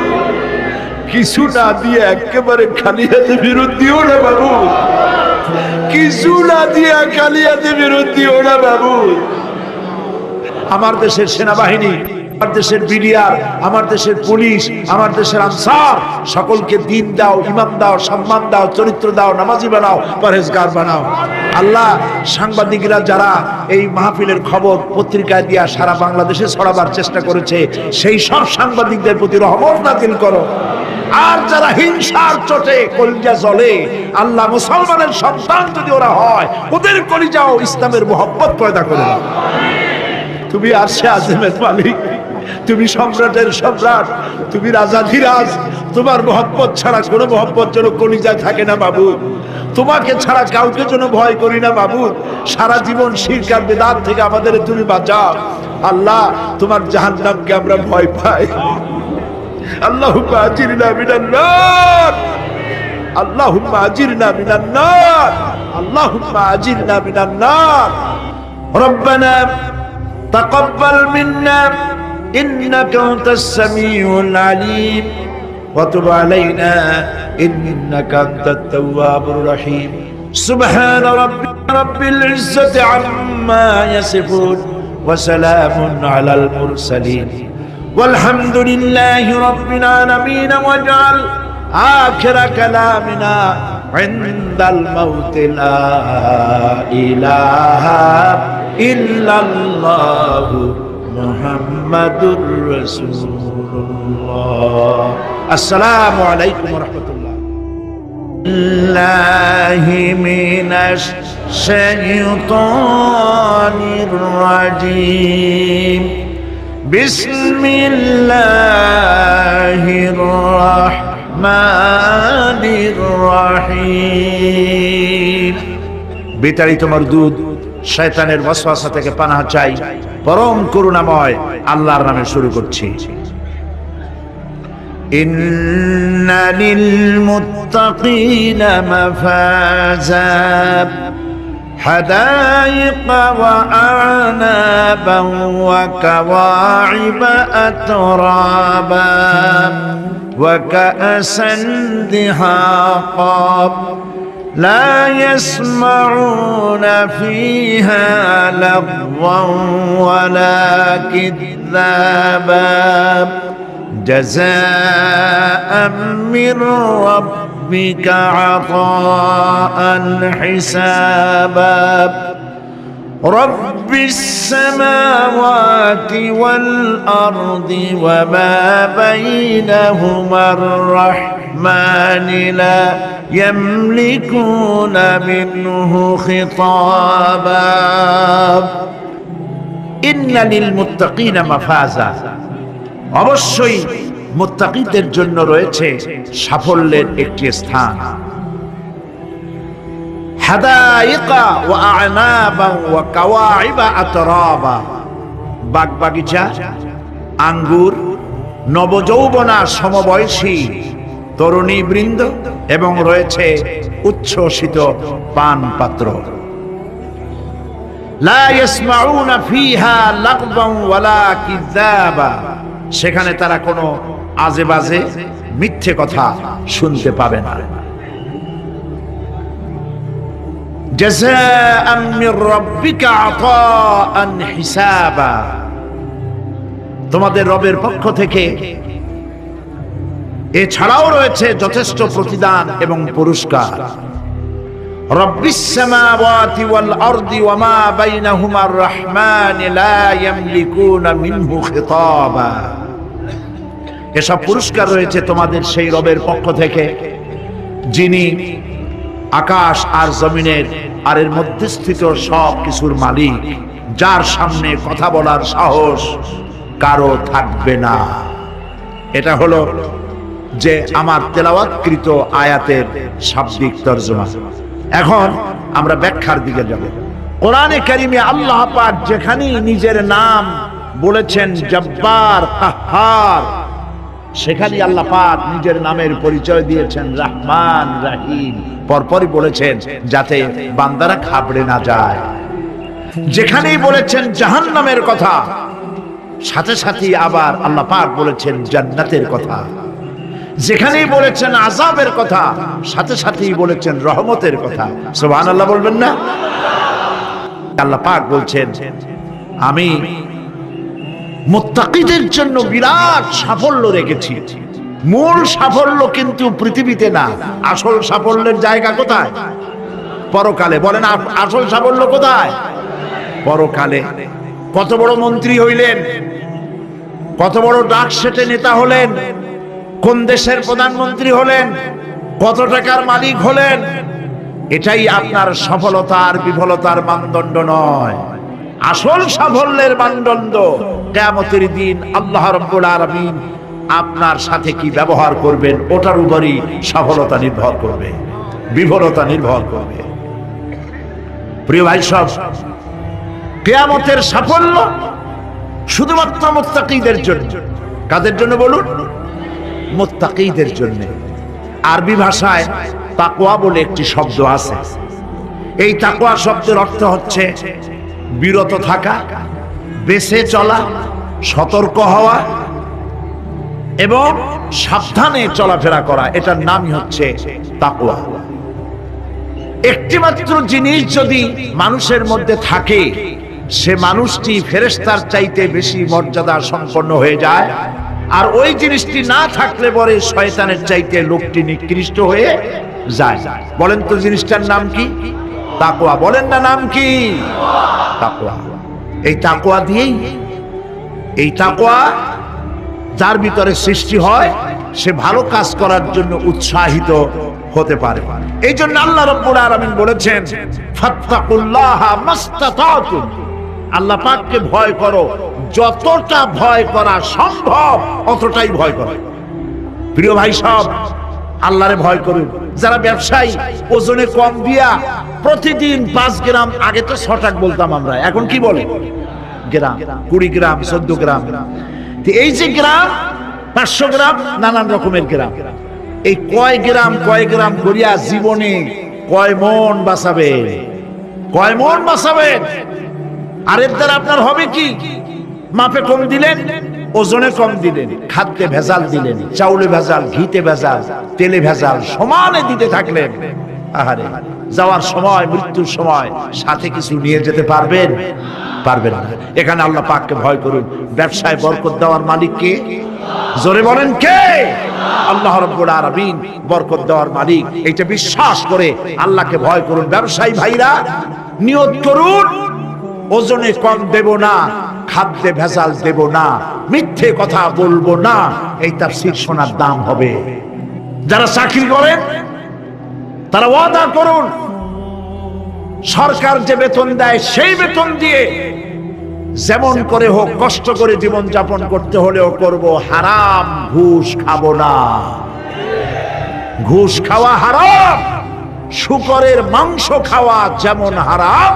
কিছু না দিয়ে একেবারে খালি হাতে ফেরত দিও না বাবু, কিছু না দিয়ে খালি হাতে ফেরত দিও না বাবু। আমার দেশের সেনাবাহিনী, আমার দেশের বিডিআর, আমার দেশের পুলিশ, আমার দেশের আনসার সকলকে দিন দাও, ইমাম দাও, সম্মান দাও, চরিত্র দাও, নামাজি বানাও, পরহেজগার বানাও। আল্লাহ সাংবাদিকরা যারা এই মাহফিলের খবর পত্রিকায় দিয়া সারা বাংলাদেশে ছড়াবার চেষ্টা করেছে সেই সব সাংবাদিকদের প্রতি রহমত নাযিল করো। আর যারা হিংসার চোটে কলিজা জ্বলে, আল্লাহ মুসলমানের সন্তান যদি ওরা হয় ওদের কলিজাও ইসলামের মোহব্বত পয়দা করে দাও। তুমি আরশে আযমের মালিক, তুমি সম্রাটের সম্রাট, তুমি রাজাধিরাজ। তোমার মোহব্বত ছাড়া কোনো মোহব্বত যেন কলিজায় থাকে না বাবু। তোমাকে ছাড়া কাউকে যেন ভয় করি না বাবু। সারা জীবন শিরক আর বিদআত থেকে আমাদের তুমি বাঁচাও আল্লাহ। তোমার জাহান্নামকে আমরা ভয় পাই। আল্লাহুম্মা আজিরনা মিনান নার, আল্লাহুম্মা আজিরনা মিনান নার, আল্লাহুম্মা আজিরনা মিনান নার। রব্বানা তাকাব্বাল মিন্না ইন্নাকা আনতাস সামিউল আলিম ওয়া তুব আলাইনা ইন্নাকা আনতাত তাওয়াবুর রহিম। সুবহান রাব্বিকা রাব্বিল ইজ্জাতি আম্মা ইয়াসিফুন ওয়া সালামুন আলাল মুরসালিন ওয়ালহামদুলিল্লাহি রাব্বিল আলামিন ওয়াজআল আখিরা কালামিনা ইনদাল মাউত লা ইলাহা ইল্লাল্লাহ মুহাম্মাদুর রাসূলুল্লাহ। আসসালামু আলাইকুম ওয়া রাহমাতুল্লাহ। বিল্লাহি মিনাশ শাইতানির রাজীম। বিসমিল্লাহির রাহমানির রাহিম। বিতাড়িত মরদুদ শয়তানের ওয়াসওয়াসা থেকে পানাহ চাই পরম করুণাময় আল্লাহর নামে শুরু করছি। ইন্না লিল মুত্তাকিনা মাফাজা হাদাইকা ওয়া আনাবান ওয়া কাওয়াইবা আতরাবা ওয়া কাআসান দিহাকা لا يسمعون فيها لغوا ولا كذابا جزاء من ربك عطاء حسابا رب السماوات والأرض وما بينهما الرحمن لا يملكون منه خطابا إن للمتقين مفازا অবশ্যই মুত্তাকিদের জন্য রয়েছে সাফল্যের একটি স্থান। হাদাইকা ওয়া আনাবা ওয়া কাওয়াইবা আতরাবা, বাগবাগিচা, আঙ্গুর, নবযৌবনা সমবয়সী তরুণী বৃন্দ এবং রয়েছে উচ্ছ্বসিত পান পাত্র। লা ইয়াসমাউনা ফিহা লাগবান ওয়ালা কিযাবা, সেখানে তারা কোনো আজে বাজে মিথ্যে কথা শুনতে পাবে না। জাযাআম মির রাব্বিকা আতাআন হিসাবা, তোমাদের রবের পক্ষ থেকে এছাড়াও রয়েছে যথেষ্ট প্রতিদান এবং পুরস্কার। রব্বিস সামাওয়াতি ওয়াল আরদি ওয়া মা বাইনাহুমার রাহমান লা ইয়ামলিকুনা মিনহু খিতাবা, এসব পুরস্কার রয়েছে তোমাদের সেই রবের পক্ষ থেকে যিনি আকাশ আর জমিনের আর এর মধ্যস্থিত সব কিছুর মালিক, যার সামনে কথা বলার সাহস কারো থাকবে না। এটা হলো যে আমার তেলাওয়াতকৃত আয়াতের শাব্দিক তরজমা। এখন আমরা ব্যাখ্যার দিকে যাব। কোরআনে কারিমে আল্লাহ পাক যেখানেই নিজের নাম বলেছেন জব্বার, কাহ্হার, সেখানেই আল্লাহ পাক নিজের নামের পরিচয় দিয়েছেন রহমান, রহিম, পরপরই বলেছেন যাতে বান্দারা ঘাবড়ে না যায়। যেখানেই বলেছেন জাহান্নামের কথা, সাথে সাথে আবার আল্লাহ পাক বলেছেন জান্নাতের কথা। যেখানেই বলেছেন আযাবের কথা, সাথে সাথেই বলেছেন রহমতের কথা। সুবহানাল্লাহ বলবেন না? আল্লাহ পাক বলছেন আমি মুত্তাকিদের জন্য বিরাট সাফল্য রেখেছি। মূল সাফল্য কিন্তু পৃথিবীতে না, আসল সাফল্যের জায়গা কোথায়? পরকালে। বলেন আসল সাফল্য কোথায়? পরকালে। কত বড় মন্ত্রী হইলেন, কত বড় ডাক সেটে নেতা হলেন, কোন দেশের প্রধানমন্ত্রী হলেন, কত টাকার মালিক হলেন, এটাই আপনার সফলতার বিফলতার মানদণ্ড নয়। আসল সাফল্যের মানদণ্ড কিয়ামতের দিন আল্লাহ রাব্বুল আলামিন আপনার সাথে কি ব্যবহার করবেন, ওটার উপরই সফলতা নির্ভর করবে, বিফলতা নির্ভর করবে। প্রিয় ভাই সব, কিয়ামতের সাফল্য শুধুমাত্র মুত্তাকিদের জন্য। কাদের জন্য বলুন? মুত্তাকিদের জন্য। আরবি ভাষায় তাকওয়া বলে একটি শব্দ আছে। এই তাকওয়া শব্দের অর্থ হচ্ছে বিরত থাকা, বেঁচে চলা, সতর্ক হওয়া এবং সাবধানে চলাফেরা করা। এটার নামই হচ্ছে তাকওয়া। একটি মাত্র জিনিস যদি মানুষের মধ্যে থাকে, সে মানুষটি ফেরেশতার চাইতে বেশি মর্যাদা সম্পন্ন হয়ে যায়, আর ওই জিনিসটি না থাকলে পরে শয়তানের চাইতে লোকটি নিকৃষ্ট হয়ে যায়। বলেন তো জিনিসটার নাম কি? তাকওয়া। বলেন না নাম কি? তাকওয়া। এই তাকওয়া দিয়েই, এই তাকওয়া যার ভিতরে সৃষ্টি হয়, সে ভালো কাজ করার জন্য উৎসাহিত হতে পারে। এই জন্য আল্লাহ রাব্বুল আলামিন বলেছেন, ফাত্তাকুল্লাহা মাস্তাতাতুম, আল্লাহ পাককে ভয় করো, যতটা ভয় করা সম্ভব অতটাই ভয় করো। প্রিয় ভাই সব, আল্লাহরে ভয় করুন। যারা ব্যবসায়ী, ওজনে কম দিয়া প্রতিদিন 5 গ্রাম, আগে তো 6 টাকা বলতাম আমরা, এখন কি বলে? গ্রাম, 20 গ্রাম, 14 গ্রাম। এই যে গ্রাম, 500 গ্রাম, নানান রকমের গ্রাম, এই কয় গ্রাম করিয়া জীবনে কয় মন বাঁচাবে? কয় মন বাঁচাবে? আর এর দ্বারা আপনার হবে কি? মাপে কম দিলেন, ওজনে কম দিলেন, খাদ্যে ভেজাল দিলেন, চাউলে ভেজাল, ঘিতে ভেজাল, তেলে ভেজাল, সমানে দিতে থাকলেন। আহারে, যাওয়ার সময়, মৃত্যুর সময় সাথে কিছু নিয়ে যেতে পারবেন? পারবেন না। এখানে আল্লাহ পাককে ভয় করুন। ব্যবসায় বরকত দেওয়ার মালিক কে? জোরে বলেন কে? আল্লাহ রাব্বুল আলামিন বরকত দেওয়ার মালিক। এটা বিশ্বাস করে আল্লাহকে ভয় করুন। ব্যবসায়ী ভাইরা নিয়ত করুন, ওজনে কম দেব না, খাদ্যে ভেজাল দেব না, মিথ্যে কথা বলবো না। এই তাফসীর শোনার দাম হবে। যারা চাকরি করেন তারা ওয়াদা করুন, সরকার যে বেতন দেয় সেই বেতন দিয়ে যেমন করে হোক কষ্ট করে জীবন যাপন করতে হলেও করব, হারাম ঘুষ খাবো না। ঘুষ খাওয়া হারাম, শূকরের মাংস খাওয়া যেমন হারাম,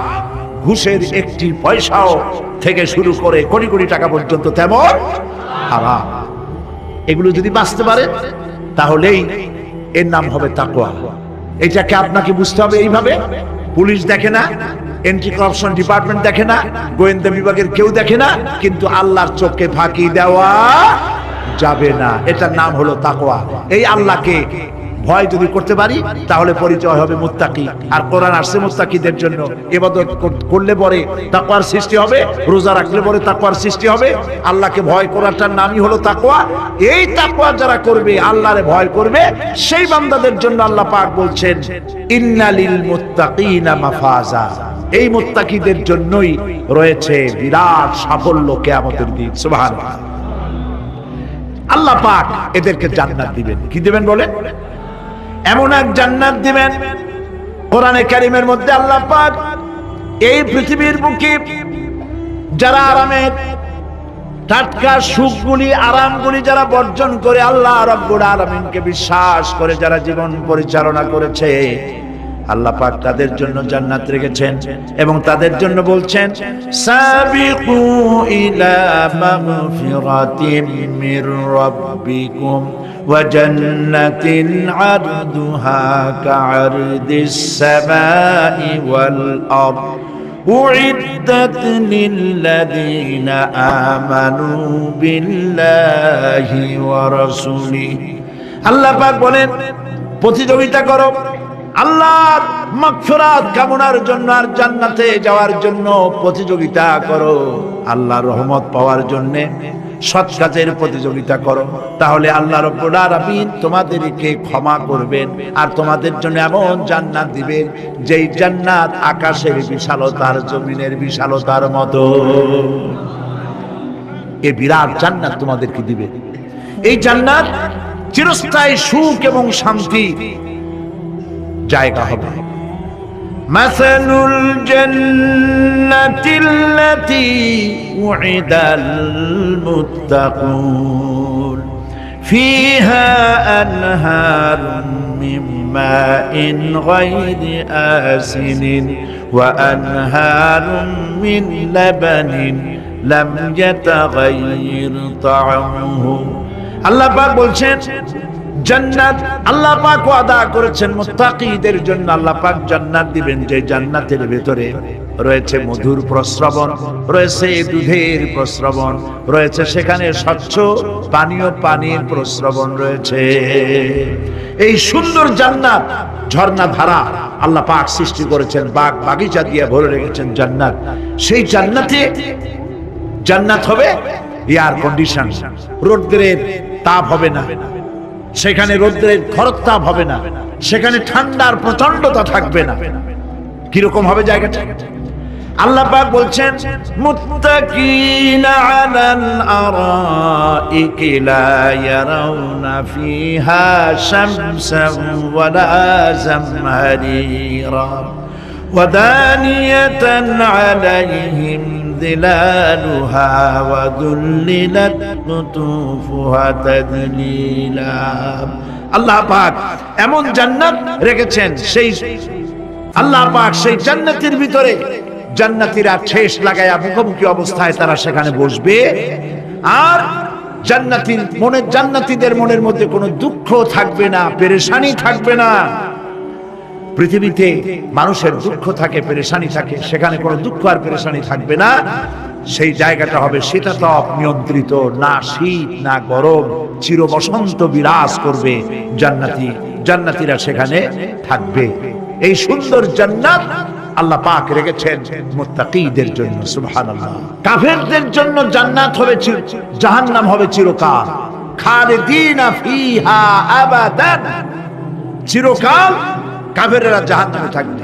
ঘুষের একটি পয়সাও থেকে শুরু করে কোটি কোটি টাকা পর্যন্ত তেমন হারাম। এগুলো যদি বাঁচতে পারে তাহলেই এর নাম হবে তাকওয়া। এটাকে আপনাকে বুঝতে হবে এইভাবে। পুলিশ দেখে না, এন্টি করাপশন ডিপার্টমেন্ট দেখে না, গোয়েন্দা বিভাগের কেউ দেখে না, কিন্তু আল্লাহর চোখে ফাঁকি দেওয়া যাবে না। এটার নাম হলো তাকওয়া। এই আল্লাহকে ভয় যদি করতে পারি তাহলে পরিচয় হবে মুত্তাকি। আর কোরআন আসছে মুত্তাকিদের জন্য। ইবাদত করলে পরে তাকওয়ার সৃষ্টি হবে, রোজা রাখলে পরে তাকওয়ার সৃষ্টি হবে। আল্লাহকে ভয় করাটার নামই হলো তাকওয়া। এই তাকওয়া যারা করবে, আল্লাহরে ভয় করবে, সেই বান্দাদের জন্য আল্লাহ পাক বলছেন, ইন্নালিল মুত্তাকিনা মাফাজা। এই মুত্তাকিদের জন্যই রয়েছে বিরাট সাফল্য কিয়ামতের দিন। সুবহানাল্লাহ। আল্লাহ পাক এদেরকে জান্নাত দিবেন। কি দিবেন বলেন? এমন এক জান্নাত দিবেন, কোরআনে কারীমের মধ্যে আল্লাহ পাক এই পৃথিবীর বুকে যারা আরামের টাটকা সুখগুলি, আরামগুলি যারা বর্জন করে আল্লাহ রাব্বুল আলামিনকে বিশ্বাস করে যারা জীবন পরিচালনা করেছে, আল্লাহ পাক তাদের জন্য জান্নাত রেখেছেন এবং তাদের জন্য বলছেন, সাবিকু ইলা মাগফিরাতিম মির রাব্বিকুম ওয়া জান্নাতিন আরদুহা কা'আরদিস সামাই ওয়াল আরদ উইদ্দাত লিল্লাযীনা আমানু বিল্লাহি ওয়া রাসূলিহি। আল্লাহ পাক বলেন, প্রতিযোগিতা করো আল্লাহর মাগফিরাত কামনার জন্য আর জান্নাতে যাওয়ার জন্য প্রতিযোগিতা করো। আল্লাহর রহমত পাওয়ার জন্য সৎ কাজের প্রতিযোগিতা করো, তাহলে আল্লাহ রাব্বুল আলামিন তোমাদেরকে ক্ষমা করবেন আর তোমাদের জন্য এমন জান্নাত দিবেন যেই জান্নাত আকাশের বিশালতার, জমিনের বিশালতার মতো। এই বিরাট জান্নাত তোমাদেরকে দিবে। এই জান্নাত চিরস্থায়ী সুখ এবং শান্তি জায়গা হবে। মাসালুল জান্নাতিল্লাতী উইদাল মুত্তাকুন ফিহা আনহারুম মিন মাইন গায়রি আসিনিন ওয়া আনহারুম মিন লাবানিন লাম ইয়াতাগায়্যার তা'আমুহু। আল্লাহ পাক বলছেন, জান্নাত আল্লাহ পাক ওয়াদা করেছেন মুত্তাকিদের জন্য। আল্লাহ পাক জান্নাত দিবেন যে জান্নাতের ভিতরে রয়েছে মধুর প্রস্রবণ, রয়েছে দুধের প্রস্রবণ, রয়েছে সেখানে স্বচ্ছ পানীয় পানির প্রস্রবণ রয়েছে। এই সুন্দর জান্নাত ঝর্ণা ধারা আল্লাহ পাক সৃষ্টি করেছেন, বাগ বাগিচা দিয়ে ভরে রেখেছেন জান্নাত। সেই জান্নাতে জান্নাত হবে এয়ার কন্ডিশন, রৌদ্রের তাপ হবে না সেখানে, রৌদ্রের খরতাপ হবে না সেখানে, ঠান্ডার প্রচন্ডতা থাকবে না। কিরকম হবে জায়গাটা? আল্লাহ পাক বলছেন মুত্তাকিনা আলাল আরাইকি লা ইয়ারাউনা ফিহা শামসান ওয়ালা জামহারিরা ওয়া দানিয়াতান আলাইহিম যিলালুহা ওয়া দুল্লিলাত কুতুফুহা তাদলিলা। আল্লাহ পাক এমন জান্নাত রেখেছেন, সেই আল্লাহ পাক সেই জান্নাতের ভিতরে জান্নাতীরা ঠেস লাগায়া মুখোমুখি অবস্থায় তারা সেখানে বসবে, আর জান্নাতীদের মনের মধ্যে কোনো দুঃখ থাকবে না, পেরেশানি থাকবে না। পৃথিবীতে মানুষের দুঃখ থাকে, পেরেশানি থাকে, সেখানে কোনো দুঃখ আর পেরেশানি থাকবে না। সেই জায়গাটা হবে শীতাতপ নিয়ন্ত্রিত, না শীত না গরম, চির বসন্ত বিরাজ করবে। জান্নাতীরা সেখানে থাকবে। এই সুন্দর জান্নাত আল্লাহ পাক রেখেছেন মুত্তাকীদের জন্য। সুবহানাল্লাহ। কাফেরদের জন্য জান্নাত হবে, জাহান্নাম হবে চিরকাল। খালিদিনা ফিহা আবাদান, চিরকাল কাফেররা জাহান্নামে থাকবে।